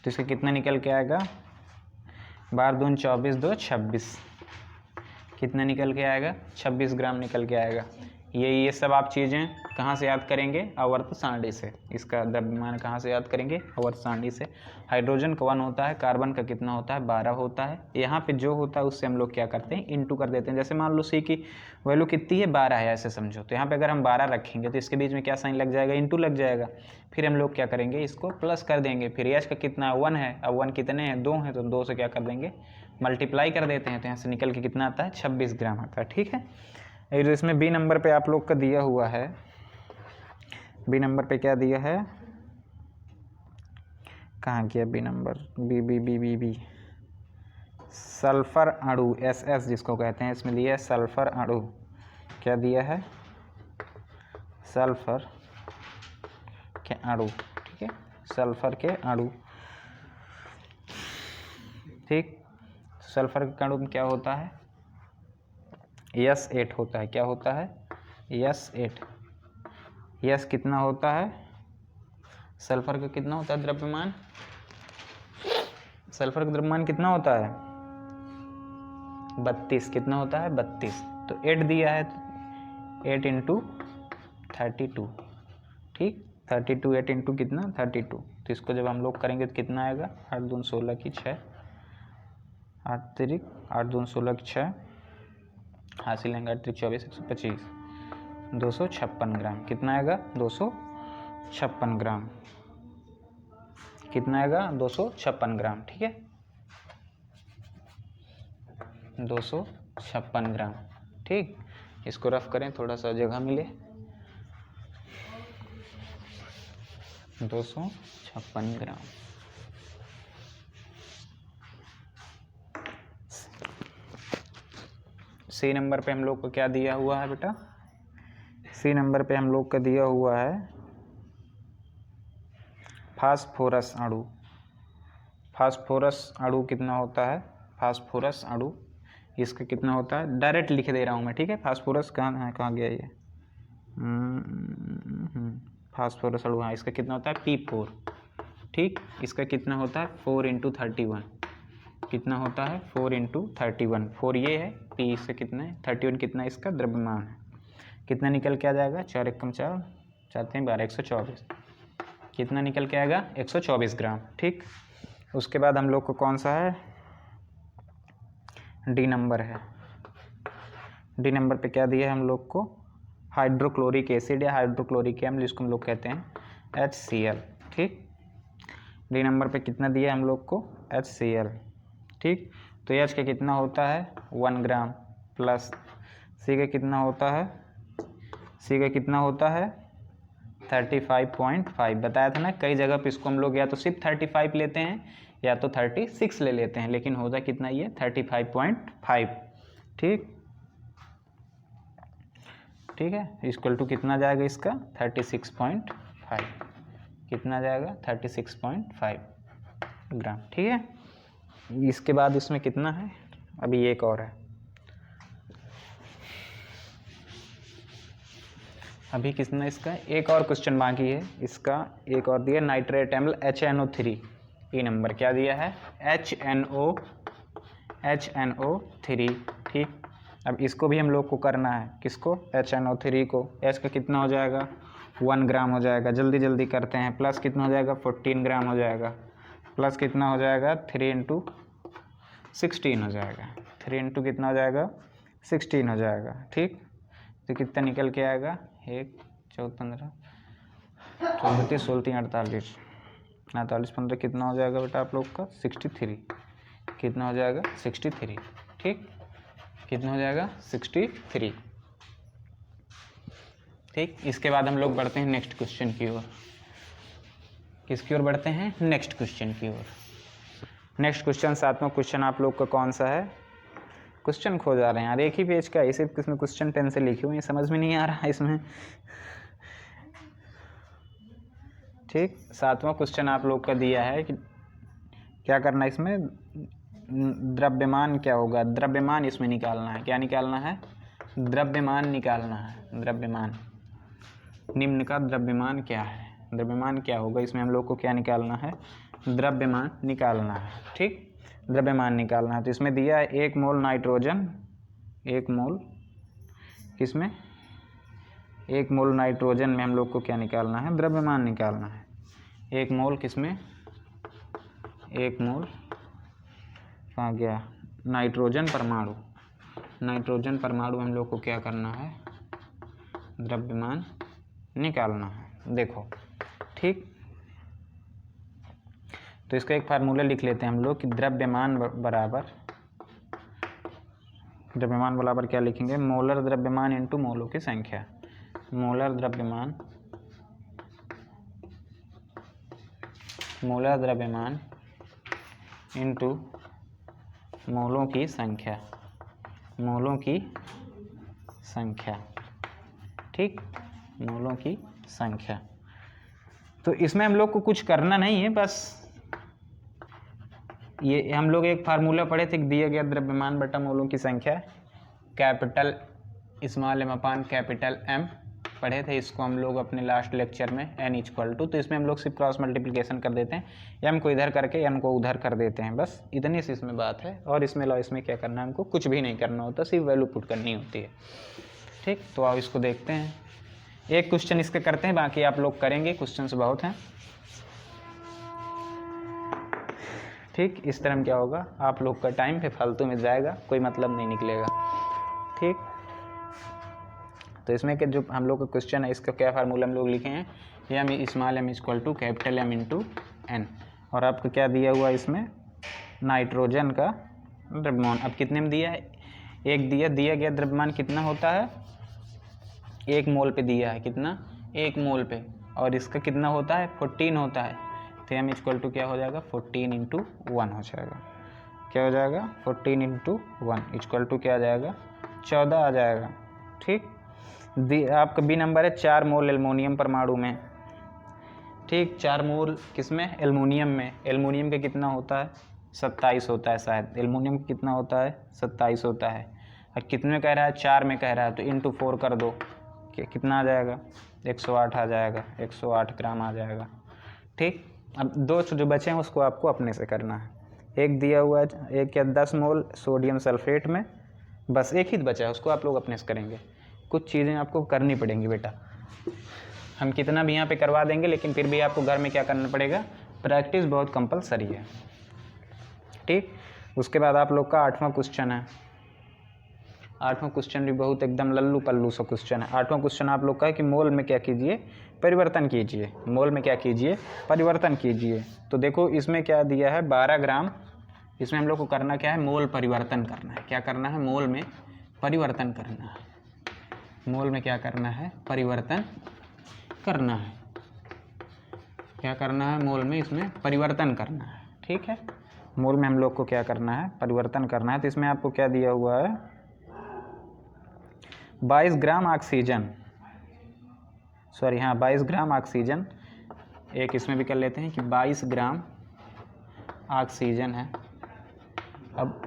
तो इसका कितना निकल के आएगा, 12 दूनी 24, 2 26, कितना निकल के आएगा 26 ग्राम निकल के आएगा। ये सब आप चीज़ें कहाँ से याद करेंगे, आवर्त सारणी से। इसका द्रव्यमान कहाँ से याद करेंगे, आवर्त सारणी से। हाइड्रोजन का 1 होता है, कार्बन का कितना होता है 12 होता है। यहाँ पे जो होता है उससे हम लोग क्या करते हैं, इंटू कर देते हैं। जैसे मान लो सी की वैल्यू कितनी है 12 है, ऐसे समझो, तो यहाँ पे अगर हम 12 रखेंगे तो इसके बीच में क्या साइन लग जाएगा, इंटू लग जाएगा। फिर हम लोग क्या करेंगे, इसको प्लस कर देंगे। फिर एच का कितना 1 है, अब 1 कितने हैं 2 हैं, तो 2 से क्या कर देंगे मल्टीप्लाई कर देते हैं, तो यहाँ से निकल के कितना आता है 26 ग्राम आता है। ठीक है, और इसमें बी नंबर पे आप लोग का दिया हुआ है, बी नंबर पे क्या दिया है, कहाँ गया B number, B B B B B sulphur अणु SS जिसको कहते हैं, इसमें दिया है सल्फर अणु, क्या दिया है सल्फर के अणु। ठीक है, सल्फर के अणु। ठीक, सल्फर के अणु में क्या होता है S8 होता है, क्या होता है S8। S कितना होता है, सल्फर का कितना होता है द्रव्यमान, सल्फर का द्रव्यमान कितना होता है 32, कितना होता है 32, तो 8 दिया है, 8 × 32। ठीक, 32 8 × कितना 32, तो इसको जब हम लोग करेंगे तो कितना आएगा 8 दूनी 16 की 6, 8 तिरिक 8 दूनी 16 की 6, हासिल लेंगे 8 तिरिक 24 125, 256 ग्राम, कितना आएगा 256 ग्राम, कितना आएगा 256 ग्राम। ठीक है, 256 ग्राम। ठीक, इसको रफ करें, थोड़ा सा जगह मिले, 256 ग्राम। सी नंबर पे हम लोग को क्या दिया हुआ है बेटा, सी नंबर पे हम लोग का दिया हुआ है फास्फोरस अणु। फास्फोरस अणु कितना होता है, फास्फोरस अणु इसका कितना होता है, डायरेक्ट लिख दे रहा हूँ मैं। ठीक है, फास्फोरस कहाँ है, कहाँ गया ये, फास्फोरस अणु, हाँ, इसका कितना होता है P4। ठीक, इसका कितना होता है 4 × 31, कितना होता है 4 × 31, 4 ये है, P इससे कितना है 31, कितना इसका द्रव्यमान है, कितना निकल के आ जाएगा 4 × 4 चाहते हैं 12 124, कितना निकल के आएगा 124 ग्राम। ठीक, उसके बाद हम लोग को कौन सा है, डी नंबर है। डी नंबर पे क्या दिया है हम लोग को, हाइड्रोक्लोरिक एसिड या हाइड्रोक्लोरिक अम्ल जिसको हम लोग कहते हैं HCl। ठीक, डी नंबर पे कितना दिया है हम लोग को HCl। ठीक, तो H का कितना होता है 1 ग्राम, प्लस C का कितना होता है, C का कितना होता है 35.5। बताया था ना, कई जगह पे इसको हम लोग या तो सिर्फ 35 लेते हैं या तो 36 ले लेते हैं, लेकिन होता कितना ये 35.5। ठीक, ठीक है, इक्वल टू कितना जाएगा इसका 36.5, कितना जाएगा 36.5 ग्राम। ठीक है, इसके बाद इसमें कितना है, अभी एक और है, अभी कितना इसका एक और क्वेश्चन बाकी है, इसका एक और दिया नाइट्रेट अम्ल HNO3, ये नंबर क्या दिया है HNO3। ठीक, अब इसको भी हम लोग को करना है, किसको HNO3 को। H का कितना हो जाएगा 1 ग्राम हो जाएगा, जल्दी जल्दी करते हैं। प्लस कितना हो जाएगा 14 ग्राम हो जाएगा, प्लस कितना हो जाएगा 3 × 16 हो जाएगा, 3 × कितना हो जाएगा 16 हो जाएगा। ठीक, तो कितना निकल के आएगा 1 14 15 14 16 48 48 15 कितना हो जाएगा बेटा आप लोग का 63, कितना हो जाएगा 63। ठीक, कितना हो जाएगा 63। ठीक, इसके बाद हम लोग बढ़ते हैं नेक्स्ट क्वेश्चन की ओर। किसकी ओर बढ़ते हैं नेक्स्ट क्वेश्चन की ओर। नेक्स्ट क्वेश्चन 7वां क्वेश्चन आप लोग का कौन सा है, क्वेश्चन खो जा रहे हैं यार, एक ही पेज का है, सिर्फ इसमें क्वेश्चन पेन से लिखे हुए हैं, समझ में नहीं आ रहा है इसमें। ठीक, 7वां क्वेश्चन आप लोग का दिया है कि क्या करना है इसमें, द्रव्यमान क्या होगा, द्रव्यमान इसमें निकालना है। क्या निकालना है द्रव्यमान निकालना है, द्रव्यमान। निम्न का द्रव्यमान क्या है, द्रव्यमान क्या होगा, इसमें हम लोग को क्या निकालना है द्रव्यमान निकालना है। ठीक, द्रव्यमान निकालना है। तो इसमें दिया है 1 मोल नाइट्रोजन, 1 मोल किसमें 1 मोल नाइट्रोजन में हम लोग को क्या निकालना है द्रव्यमान निकालना है। 1 मोल किसमें 1 मोल कहाँ गया नाइट्रोजन परमाणु, नाइट्रोजन परमाणु हम लोग को क्या करना है द्रव्यमान निकालना है। देखो ठीक, तो इसका एक फार्मूला लिख लेते हैं हम लोग कि द्रव्यमान बराबर क्या लिखेंगे मोलर द्रव्यमान इंटू मोलों की संख्या, मोलर द्रव्यमान इंटू मोलों की संख्या, मोलों की संख्या। ठीक, मोलों की संख्या। तो इसमें हम लोग को कुछ करना नहीं है, बस ये हम लोग एक फार्मूला पढ़े थे, दिया गया द्रव्यमान बटा मोलों की संख्या, कैपिटल स्मॉल m अपान कैपिटल M पढ़े थे। इसको हम लोग अपने लास्ट लेक्चर में n = तो इसमें हम लोग सिर्फ क्रॉस मल्टीप्लिकेशन कर देते हैं, m को इधर करके n को उधर कर देते हैं, बस इतनी सी इसमें बात है। और इसमें क्या करना है हमको कुछ भी नहीं करना होता, सिर्फ वैल्यू पुट करनी होती है। ठीक, तो आओ इसको देखते हैं, एक क्वेश्चन इसके करते हैं, बाकी आप लोग करेंगे, क्वेश्चन बहुत हैं। ठीक, इस तरह में क्या होगा आप लोग का टाइम पे फालतू में जाएगा, कोई मतलब नहीं निकलेगा। ठीक, तो इसमें के जो हम लोग का क्वेश्चन है इसका क्या फार्मूला हम लोग लिखे हैं m small m = capital M into n, और आपको क्या दिया हुआ इसमें नाइट्रोजन का द्रव्यमान। अब कितने में दिया है एक दिया गया द्रव्यमान कितना होता है 1 मोल पे दिया है, कितना 1 मोल पे, और इसका कितना होता है 14 होता है। तो m = क्या हो जाएगा 14 × 1 हो जाएगा, क्या हो जाएगा 14 × 1 = क्या आ जाएगा 14 आ जाएगा। ठीक, आपका बी नंबर है 4 मोल एल्युमिनियम परमाणु में। ठीक, 4 मोल किसमें एल्युमिनियम में, एल्युमिनियम का कितना होता है 27 होता है शायद, एल्युमिनियम का कितना होता है 27 होता है। और कितने में कह रहा है 4 में कह रहा है, तो × 4 कर दो, कितना आ जाएगा 108 आ जाएगा, 108 ग्राम आ जाएगा। ठीक, अब 2 जो बचे हैं उसको आपको अपने से करना है। एक दिया हुआ है एक या 10 मोल सोडियम सल्फेट में, बस एक ही बचा है, उसको आप लोग अपने से करेंगे। कुछ चीज़ें आपको करनी पड़ेंगी बेटा, हम कितना भी यहाँ पे करवा देंगे, लेकिन फिर भी आपको घर में क्या करना पड़ेगा प्रैक्टिस बहुत कंपलसरी है। ठीक, उसके बाद आप लोग का 8वां क्वेश्चन है। 8वां क्वेश्चन भी बहुत एकदम लल्लू पल्लू सा क्वेश्चन है। 8वां क्वेश्चन आप लोग का है कि मोल में क्या कीजिए परिवर्तन कीजिए, मोल में क्या कीजिए परिवर्तन कीजिए। तो देखो इसमें क्या दिया है 12 ग्राम, इसमें हम लोग को करना क्या है मोल परिवर्तन करना है। क्या करना है मोल में परिवर्तन करना है, मोल में क्या करना है परिवर्तन करना है, क्या करना है मोल में इसमें परिवर्तन करना है। ठीक है, मोल में हम लोग को क्या करना है परिवर्तन करना है। तो इसमें आपको क्या दिया हुआ है 22 ग्राम ऑक्सीजन, सॉरी हाँ 22 ग्राम ऑक्सीजन, एक इसमें भी कर लेते हैं कि 22 ग्राम ऑक्सीजन है। अब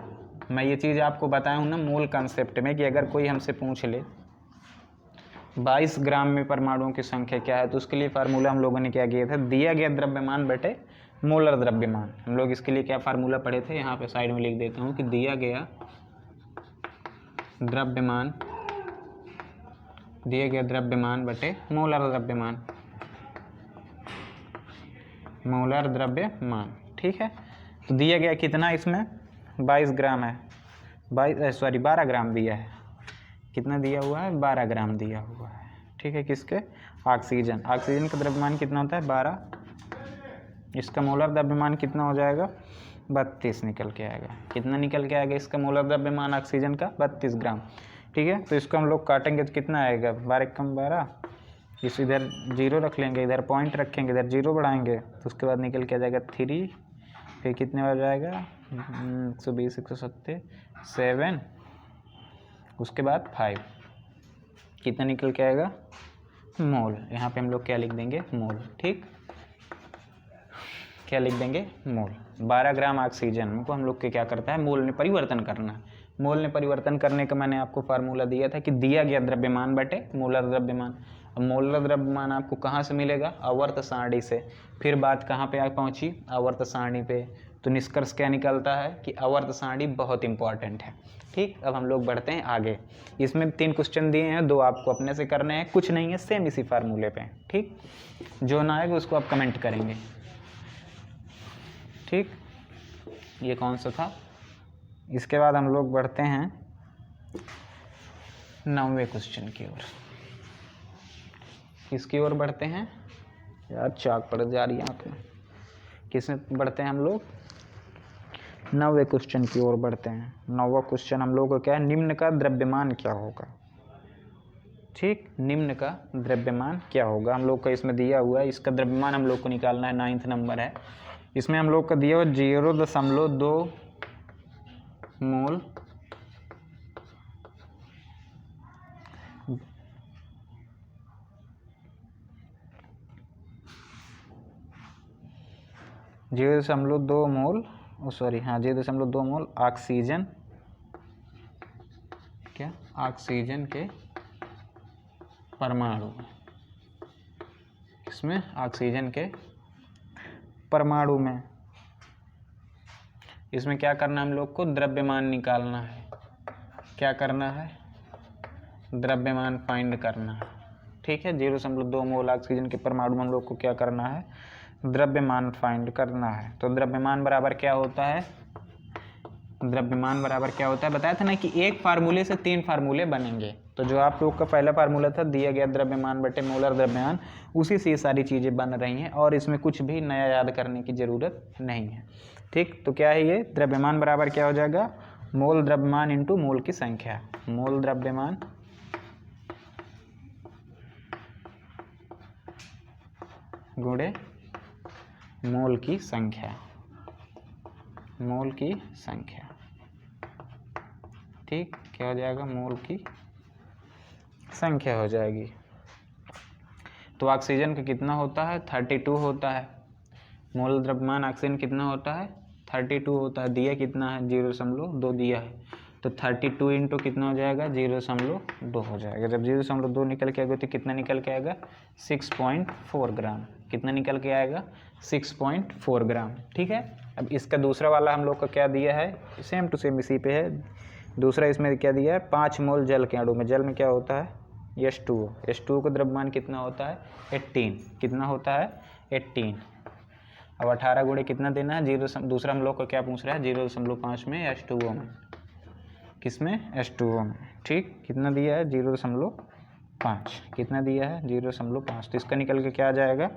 मैं ये चीज़ आपको बताया हूँ ना मोल कंसेप्ट में, कि अगर कोई हमसे पूछ ले 22 ग्राम में परमाणुओं की संख्या क्या है, तो उसके लिए फार्मूला हम लोगों ने क्या किया था, दिया गया द्रव्यमान बटे मोलर द्रव्यमान। हम लोग इसके लिए क्या फार्मूला पढ़े थे, यहाँ पे साइड में लिख देता हूँ कि दिया गया द्रव्यमान बटे मोलर द्रव्यमान। ठीक है, तो दिया गया कितना, इसमें 22 ग्राम है, 12 ग्राम दिया है। कितना दिया हुआ है, 12 ग्राम दिया हुआ है। ठीक है, किसके, ऑक्सीजन का द्रव्यमान कितना होता है, 12। इसका मोलर द्रव्यमान कितना हो जाएगा, 32 निकल के आएगा। कितना निकल के आएगा इसका मोलर द्रव्यमान ऑक्सीजन का, 32 ग्राम। ठीक है, तो इसको हम लोग काटेंगे तो कितना आएगा, 12 कम 12, इस इधर 0 रख लेंगे, इधर पॉइंट रखेंगे, इधर 0 बढ़ाएंगे, तो उसके बाद निकल के आ जाएगा 3। फिर कितने हो जाएगा, 120 170 7, उसके बाद 5, कितना निकल के आएगा, मोल। यहाँ पे हम लोग क्या लिख देंगे, मोल। ठीक, क्या लिख देंगे, मोल। 12 ग्राम ऑक्सीजन को हम लोग के क्या करता है, मोल में परिवर्तन करना है। मोल में परिवर्तन करने का मैंने आपको फार्मूला दिया था कि दिया गया द्रव्यमान बटे मोलर द्रव्यमान। अब मोलर द्रव्यमान आपको कहाँ से मिलेगा, आवर्त सारणी से। फिर बात कहाँ पे आ पहुँची, आवर्त सारणी पे। तो निष्कर्ष क्या निकलता है कि आवर्त सारणी बहुत इंपॉर्टेंट है। ठीक, अब हम लोग बढ़ते हैं आगे। इसमें 3 क्वेश्चन दिए हैं, 2 आपको अपने से करने हैं, कुछ नहीं है, सेम इसी फार्मूले पे। ठीक, जो ना आएगा उसको आप कमेंट करेंगे। ठीक, ये कौन सा था। इसके बाद हम लोग बढ़ते हैं 9वें क्वेश्चन की ओर। किसकी ओर बढ़ते हैं यार, चाक पड़ जा रही है आँख में। किसमें बढ़ते हैं हम लोग, 9वें क्वेश्चन की ओर बढ़ते हैं। 9वां क्वेश्चन हम लोग को क्या है, निम्न का द्रव्यमान क्या होगा। ठीक, निम्न का द्रव्यमान क्या होगा, हम लोग का इसमें दिया हुआ है। इसका द्रव्यमान हम लोग को निकालना है, 9th नंबर है। इसमें हम लोग का दिया हुआ 0.2 मोल .2 मोल, सॉरी हाँ 0.2 मोल ऑक्सीजन, क्या, ऑक्सीजन के परमाणु। इसमें ऑक्सीजन के परमाणु में, इसमें क्या करना है, हम लोग को द्रव्यमान निकालना है। क्या करना है, द्रव्यमान फाइंड करना है। ठीक है, 0.2 मोल ऑक्सीजन के परमाणु में हम लोग को क्या करना है, द्रव्यमान फाइंड करना है। तो द्रव्यमान बराबर क्या होता है, द्रव्यमान बराबर क्या होता है, बताया था ना कि एक फार्मूले से 3 फार्मूले बनेंगे। तो जो आप लोग का पहला फार्मूला था, दिया गया द्रव्यमान बटे मोलर द्रव्यमान, उसी से ये सारी चीज़ें बन रही हैं और इसमें कुछ भी नया याद करने की ज़रूरत नहीं है। ठीक, तो क्या है ये, द्रव्यमान बराबर क्या हो जाएगा, मोल द्रव्यमान इंटू मोल की संख्या। मोल द्रव्यमान गुणे मोल की संख्या, मोल की संख्या। ठीक, क्या हो जाएगा, मोल की संख्या हो जाएगी। तो ऑक्सीजन का कितना होता है, 32 होता है। मोल द्रव्यमान ऑक्सीजन कितना होता है, 32 होता है। दिया कितना है, 0.2 दिया है। तो 32 इंटू कितना हो जाएगा, 0.2 हो जाएगा। जब 0.2 निकल के आएगा तो कितना निकल के आएगा, 6.4 ग्राम। कितना निकल के आएगा, 6.4 ग्राम। ठीक है, अब इसका दूसरा वाला हम लोग का क्या दिया है, सेम टू सेम इसी पे है। दूसरा इसमें क्या दिया है, 5 मोल जल के अणु में। जल में क्या होता है, H2O। H2O का द्रव्यमान कितना होता है, 18। कितना होता है, 18। अब 18 गुणे कितना देना है, दूसरा हम लोग का क्या पूछ रहा है, 0.5 में H2O में। किसमें, H2O में। ठीक, कितना दिया है, 0.5। कितना दिया है, 0.5। तो इसका निकल के क्या आ जाएगा,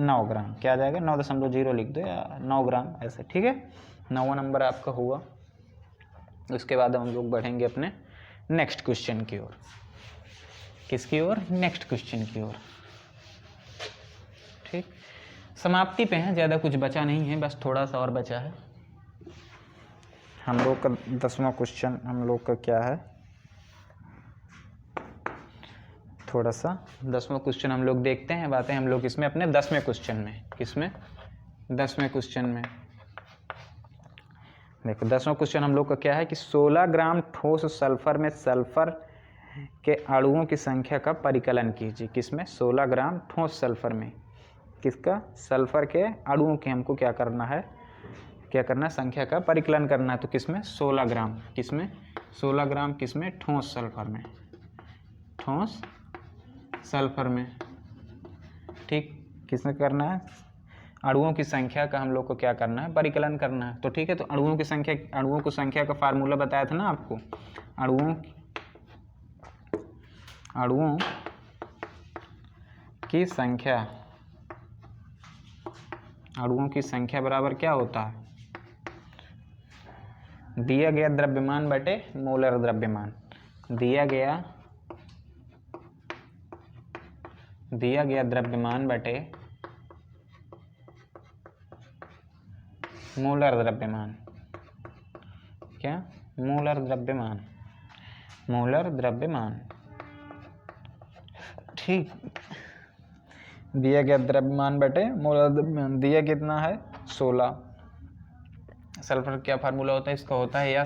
9 ग्राम। क्या आ जाएगा, 9.0 लिख दो या 9 ग्राम ऐसे। ठीक है, 9वां नंबर आपका हुआ। उसके बाद हम लोग बढ़ेंगे अपने नेक्स्ट क्वेश्चन की ओर। किसकी ओर, नेक्स्ट क्वेश्चन की ओर। ठीक, समाप्ति पे हैं, ज़्यादा कुछ बचा नहीं है, बस थोड़ा सा और बचा है। हम लोग का 10वां क्वेश्चन हम लोग का क्या है, थोड़ा सा 10वां क्वेश्चन हम लोग देखते हैं। बातें हम लोग इसमें अपने 10वें क्वेश्चन में, किसमें, 10वें क्वेश्चन में। देखो 10वां क्वेश्चन हम लोग का क्या है कि 16 ग्राम ठोस सल्फर में सल्फर के अणुओं की संख्या का परिकलन कीजिए। किसमें? 16 ग्राम ठोस सल्फर में। किसका? सल्फर के अणुओं के हमको क्या करना है, संख्या का परिकलन करना है। तो किसमें? 16 ग्राम। किसमें? 16 ग्राम किसमें? ठोस सल्फर में, ठोस सल्फर में। ठीक, किसमें करना है? अणुओं की संख्या का हम लोग को क्या करना है? परिकलन करना है। तो ठीक है, तो अणुओं की संख्या का फार्मूला बताया था ना आपको। अणुओं की संख्या बराबर क्या होता है? दिया गया द्रव्यमान बटे मोलर द्रव्यमान। दिया गया द्रव्यमान बटे मोलर द्रव्यमान। क्या? मोलर द्रव्यमान। ठीक, दिया गया द्रव्यमान बटे मोलर द्रव्यमान। दिया कितना है? 16। सल्फर क्या फार्मूला होता है इसका? होता है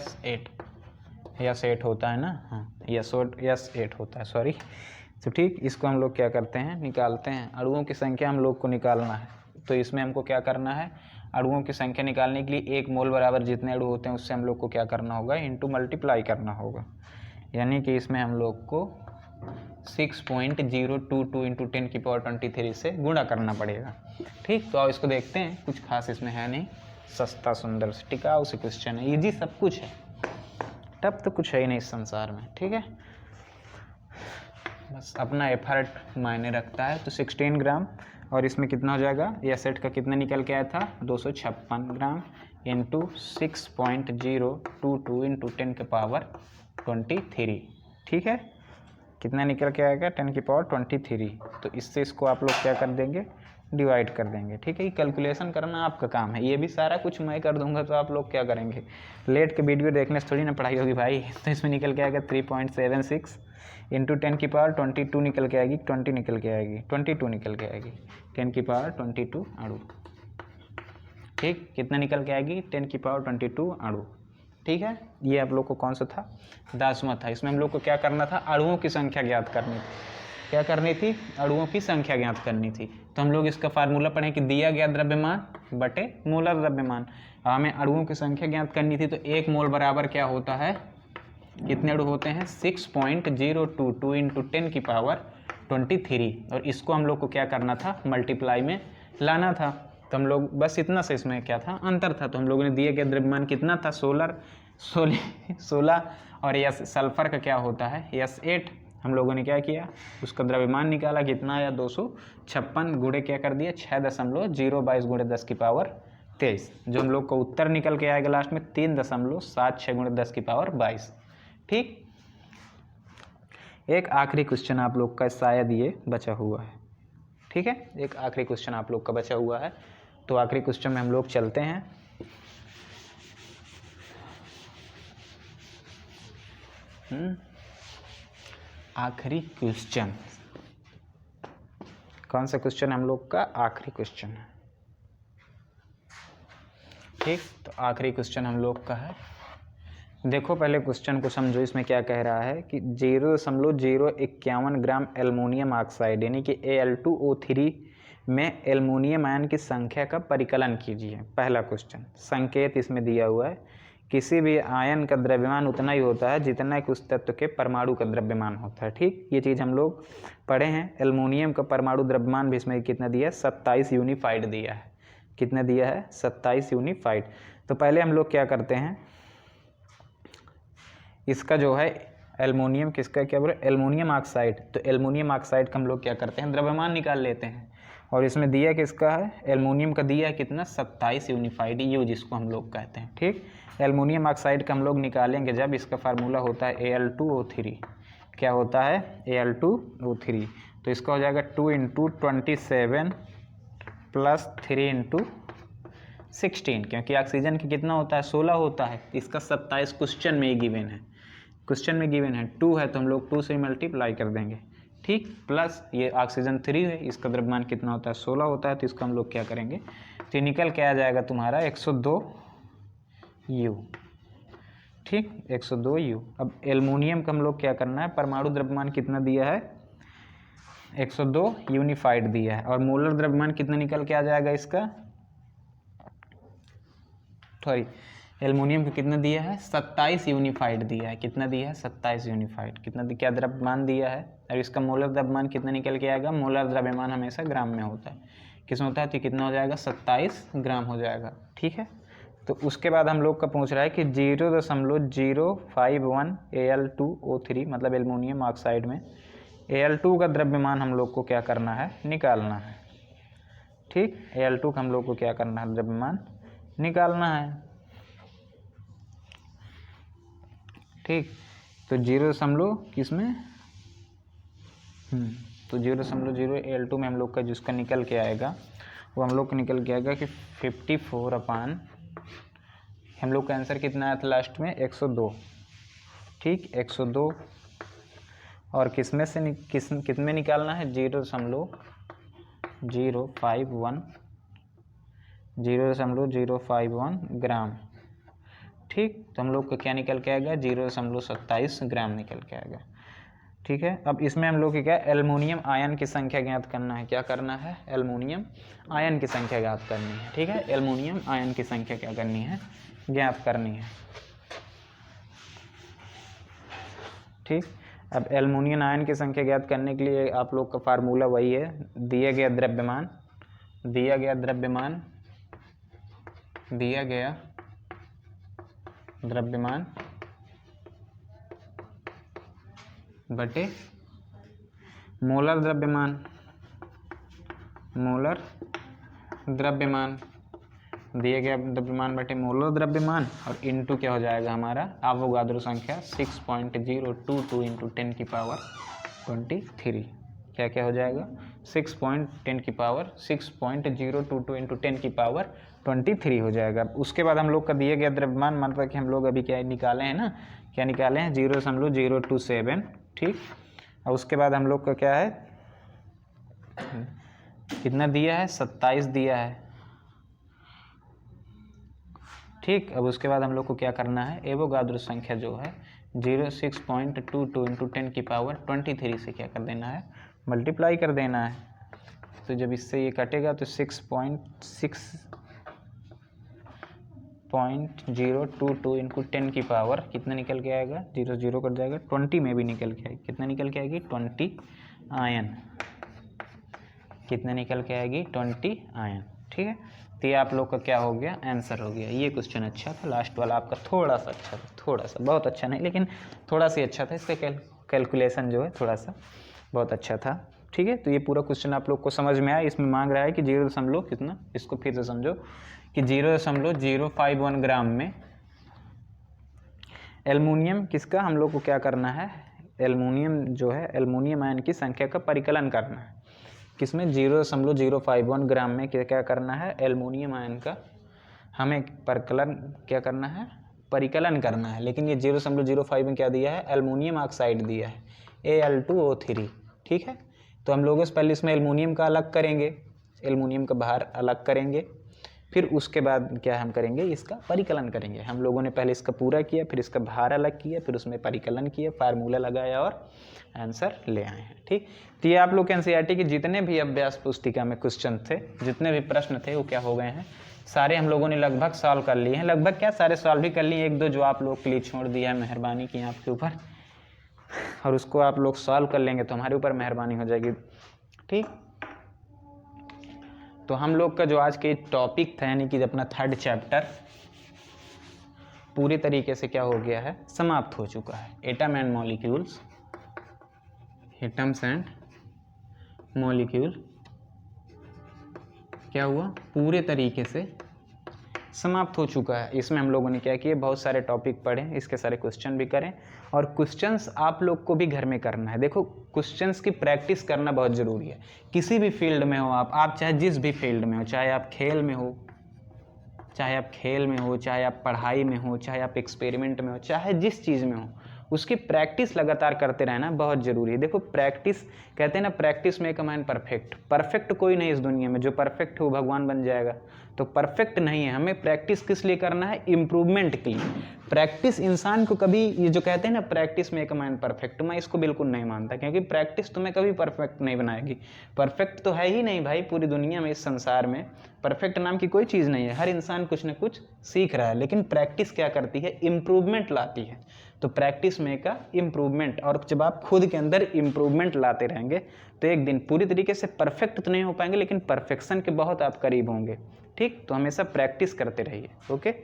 S8 होता है ना। हाँ, S8 होता है, सॉरी। तो ठीक, इसको हम लोग क्या करते हैं? निकालते हैं। अणुओं की संख्या हम लोग को निकालना है। तो इसमें हमको क्या करना है? अणुओं की संख्या निकालने के लिए 1 मोल बराबर जितने अणु होते हैं उससे हम लोग को क्या करना होगा? इनटू मल्टीप्लाई करना होगा। यानी कि इसमें हम लोग को 6.022 इंटू 10⁻23 से गुणा करना पड़ेगा। ठीक, तो आओ इसको देखते हैं। कुछ खास इसमें है नहीं, सस्ता सुंदर से टिकाऊ से क्वेश्चन है, इजी सब कुछ है, टफ तो कुछ है ही नहीं इस संसार में। ठीक है, बस अपना एफर्ट मायने रखता है। तो 16 ग्राम और इसमें कितना हो जाएगा? S8 का कितना निकल के आया था? 256 ग्राम इंटू 6.022 इंटू 10⁻23। ठीक है, कितना निकल के आएगा? 10⁻23। तो इससे इसको आप लोग क्या कर देंगे? डिवाइड कर देंगे। ठीक है, ये कैलकुलेशन करना आपका काम है, ये भी सारा कुछ मैं कर दूंगा तो आप लोग क्या करेंगे? लेट के वीडियो देखने से थोड़ी ना पढ़ाई होगी भाई। तो इसमें निकल के आएगा 3.76 इंटू 10⁻22 निकल के आएगी, 22 निकल के आएगी 10⁻22 अणु। ठीक, कितना निकल के आएगी? 10⁻22 अणु। ठीक है, ये आप लोग को कौन सा था? 10वां था। इसमें हम लोग को क्या करना था? अणुओं की संख्या ज्ञात करनी थी। क्या करनी थी? अणुओं की संख्या ज्ञात करनी थी। तो हम लोग इसका फार्मूला पढ़ें कि दिया गया द्रव्यमान बटे मोलर द्रव्यमान। हमें अणुओं की संख्या ज्ञात करनी थी, तो 1 मोल बराबर क्या होता है? कितने अणु होते हैं? 6.022 इंटू 10⁻23। और इसको हम लोग को क्या करना था? मल्टीप्लाई में लाना था। तो हम लोग बस इतना से इसमें क्या था? अंतर था। तो हम लोगों ने दिया गया द्रव्यमान कितना था? 16 और यस सल्फर का क्या होता है? S8। हम लोगों ने क्या किया? उसका द्रव्यमान निकाला, कितना आया? 256 गुणे क्या कर दिया? 6.022 गुणे 10⁻23। जो हम लोग को उत्तर निकल के आएगा लास्ट में 3.76 गुणे 10⁻22। ठीक, एक आखिरी क्वेश्चन आप लोग का शायद ये बचा हुआ है। ठीक है, एक आखिरी क्वेश्चन आप लोग का बचा हुआ है। तो आखिरी क्वेश्चन में हम लोग चलते हैं। आखिरी क्वेश्चन कौन सा क्वेश्चन? हम लोग का आखिरी क्वेश्चन है। ठीक, तो आखिरी क्वेश्चन हम लोग का है। देखो पहले क्वेश्चन को समझो। इसमें क्या कह रहा है कि 0.051 ग्राम एल्युमिनियम ऑक्साइड यानी कि Al2O3 में एल्युमिनियम आयन की संख्या का परिकलन कीजिए। पहला क्वेश्चन, संकेत इसमें दिया हुआ है, किसी भी आयन का द्रव्यमान उतना ही होता है जितना कि उस तत्व के परमाणु का द्रव्यमान होता है। ठीक, ये चीज़ हम लोग पढ़े हैं। एल्युमिनियम का परमाणु द्रव्यमान भी इसमें कितना दिया है? 27 यूनिफाइड दिया है। कितना दिया है? 27 यूनिफाइड। तो पहले हम लोग क्या करते हैं, इसका जो है एल्युमिनियम, किसका क्या बोले? Aluminium oxide. तो एल्युमिनियम ऑक्साइड का हम लोग क्या करते हैं? द्रव्यमान निकाल लेते हैं। और इसमें दिया किसका है? एल्युमिनियम का दिया है कितना? 27 यूनिफाइड यू, जिसको हम लोग कहते हैं। ठीक, एल्युमिनियम ऑक्साइड का हम लोग निकालेंगे जब इसका फार्मूला होता है Al2O3। क्या होता है? Al2O3। तो इसका हो जाएगा 2 इंटू 27 प्लस 3 इंटू 16, क्योंकि ऑक्सीजन की कितना होता है? 16 होता है। इसका 27 क्वेश्चन में ही गिवन है। क्वेश्चन में गिवन है 2 है, तो हम लोग 2 से मल्टीप्लाई कर देंगे। ठीक, प्लस ये ऑक्सीजन 3 है, इसका द्रव्यमान कितना होता है? 16 होता है। तो इसका हम लोग क्या करेंगे? तो निकल के आ जाएगा तुम्हारा 102 U। ठीक, 102 U। अब एल्युमिनियम का हम लोग क्या करना है, परमाणु द्रव्यमान कितना दिया है, 102 यूनिफाइड दिया है, और मोलर द्रव्यमान कितना निकल के आ जाएगा इसका, सॉरी एल्युमिनियम को कितना दिया है, 27 यूनिफाइड दिया है। कितना दिया है, 27 यूनिफाइड। कितना क्या द्रव्यमान दिया है, और इसका मोलर द्रव्यमान कितना निकल के आएगा, मोलर द्रव्यमान हमेशा ग्राम में होता है, किसमें होता है, तो कितना हो जाएगा, 27 ग्राम हो जाएगा। ठीक है, तो उसके बाद हम लोग का पूछ रहा है कि 0.051 Al2O3 मतलब एल्युमिनियम ऑक्साइड में Al2 का द्रव्यमान हम लोग को क्या करना है, निकालना है। ठीक, Al2 का हम लोग को क्या करना है, द्रव्यमान निकालना है। ठीक, तो 0 किसमें, तो 0.0 Al2 में हम लोग का जिसका निकल के आएगा वो हम लोग को निकल के आएगा कि 54 हम लोग का आंसर कितना आया था लास्ट में, 102। ठीक, 102, और किसमें से कितने निकालना है, 0.051 ग्राम। ठीक, तो हम लोग को क्या निकल के आएगा, 0.27 ग्राम निकल के आएगा। ठीक है, अब इसमें हम लोग को क्या, एल्युमिनियम आयन की संख्या ज्ञात करना है। क्या करना है, एल्युमिनियम आयन की संख्या ज्ञात करनी है। ठीक है, एल्युमिनियम आयन की संख्या क्या करनी है, ज्ञात करनी है। ठीक, अब एल्युमिनियम आयन की संख्या ज्ञात करने के लिए आप लोग का फार्मूला वही है, दिया गया द्रव्यमान बटे मोलर द्रव्यमान दिया गया द्रव्यमान बटे मोलर द्रव्यमान, और इनटू क्या हो जाएगा हमारा, आवोगाद्रो संख्या 6.022 इंटू 10 की पावर 23। क्या हो जाएगा, 6.022 इंटू 10 की पावर 23 हो जाएगा। उसके बाद हम लोग का दिया गया द्रव्यमान, मतलब कि हम लोग अभी क्या निकाले हैं ना, क्या निकाले हैं, 0.027। ठीक, और उसके बाद हम लोग का क्या है, कितना दिया है, 27 दिया है। ठीक, अब उसके बाद हम लोग को क्या करना है, एवोगाद्रो संख्या जो है 6.22 इंटू 10 की पावर 23 से क्या कर देना है, मल्टीप्लाई कर देना है। तो जब इससे ये कटेगा तो 6.022 इंटू 10 की पावर कितना निकल के आएगा, 0 कट जाएगा, 20 में भी निकल के आएगी। कितना निकल के आएगी, 20 आयन। कितना निकल के आएगी, 20 आयन। ठीक है, तो ये आप लोग का क्या हो गया, आंसर हो गया। ये क्वेश्चन अच्छा था, लास्ट वाला आपका थोड़ा सा अच्छा था, थोड़ा सा, बहुत अच्छा नहीं लेकिन थोड़ा सा अच्छा था। इसका कैलकुलेशन जो है थोड़ा सा बहुत अच्छा था। ठीक है, तो ये पूरा क्वेश्चन आप लोग को समझ में आया। इसमें मांग रहा है कि 0. कितना, इसको फिर से समझो कि 0.051 ग्राम में एल्युमिनियम किसका हम लोग को क्या करना है, एल्युमिनियम जो है एल्युमिनियम आयन की संख्या का परिकलन करना है। किसमें, 0.051 ग्राम में क्या करना है, एल्युमिनियम आयन का हमें क्या करना है, परिकलन करना है। लेकिन ये 0.05 में क्या दिया है, एल्युमिनियम ऑक्साइड दिया है, Al2O3। ठीक है, तो हम लोग पहले इसमें एल्युमिनियम का अलग करेंगे, एल्युमिनियम का बाहर अलग करेंगे, फिर उसके बाद क्या हम करेंगे, इसका परिकलन करेंगे। हम लोगों ने पहले इसका पूरा किया, फिर इसका बाहर अलग किया, फिर उसमें परिकलन किया, फार्मूला लगाया और आंसर ले आए हैं। ठीक, तो ये आप लोग के एनसीईआरटी के जितने भी अभ्यास पुस्तिका में क्वेश्चन थे, जितने भी प्रश्न थे वो क्या हो गए हैं, सारे हम लोगों ने लगभग सॉल्व कर लिए हैं। लगभग क्या, सारे सॉल्व भी कर लिए, एक दो जो आप लोग के लिए छोड़ दिया है, मेहरबानी की आपके ऊपर, और उसको आप लोग सॉल्व कर लेंगे तो हमारे ऊपर मेहरबानी हो जाएगी। ठीक, तो हम लोग का जो आज के टॉपिक था, यानी कि अपना 3rd चैप्टर पूरी तरीके से क्या हो गया है, समाप्त हो चुका है। Atom and molecules, atoms and molecule क्या हुआ, पूरे तरीके से समाप्त हो चुका है। इसमें हम लोगों ने क्या किया, बहुत सारे टॉपिक पढ़े, इसके सारे क्वेश्चन भी करें, और क्वेश्चंस आप लोग को भी घर में करना है। देखो, क्वेश्चंस की प्रैक्टिस करना बहुत ज़रूरी है। किसी भी फील्ड में हो आप चाहे जिस भी फील्ड में हो, चाहे आप खेल में हो, चाहे आप पढ़ाई में हो, चाहे आप एक्सपेरिमेंट में हो, चाहे जिस चीज़ में हो, उसकी प्रैक्टिस लगातार करते रहना बहुत ज़रूरी है। देखो प्रैक्टिस कहते हैं ना, practice make a man perfect. Perfect कोई नहीं इस दुनिया में, जो परफेक्ट है वो भगवान बन जाएगा, तो परफेक्ट नहीं है। हमें प्रैक्टिस किस लिए करना है? इम्प्रूवमेंट के लिए। प्रैक्टिस इंसान को कभी, ये जो कहते हैं ना practice make a man perfect, मैं इसको बिल्कुल नहीं मानता, क्योंकि प्रैक्टिस तुम्हें कभी परफेक्ट नहीं बनाएगी। परफेक्ट तो है ही नहीं भाई, पूरी दुनिया में, इस संसार में परफेक्ट नाम की कोई चीज़ नहीं है। हर इंसान कुछ ना कुछ सीख रहा है, लेकिन प्रैक्टिस क्या करती है? इम्प्रूवमेंट लाती है। तो प्रैक्टिस मेक अ इम्प्रूवमेंट, और जब आप खुद के अंदर इम्प्रूवमेंट लाते रहेंगे तो एक दिन पूरी तरीके से परफेक्ट तो नहीं हो पाएंगे, लेकिन परफेक्शन के बहुत आप करीब होंगे। ठीक, तो हमेशा प्रैक्टिस करते रहिए। ओके।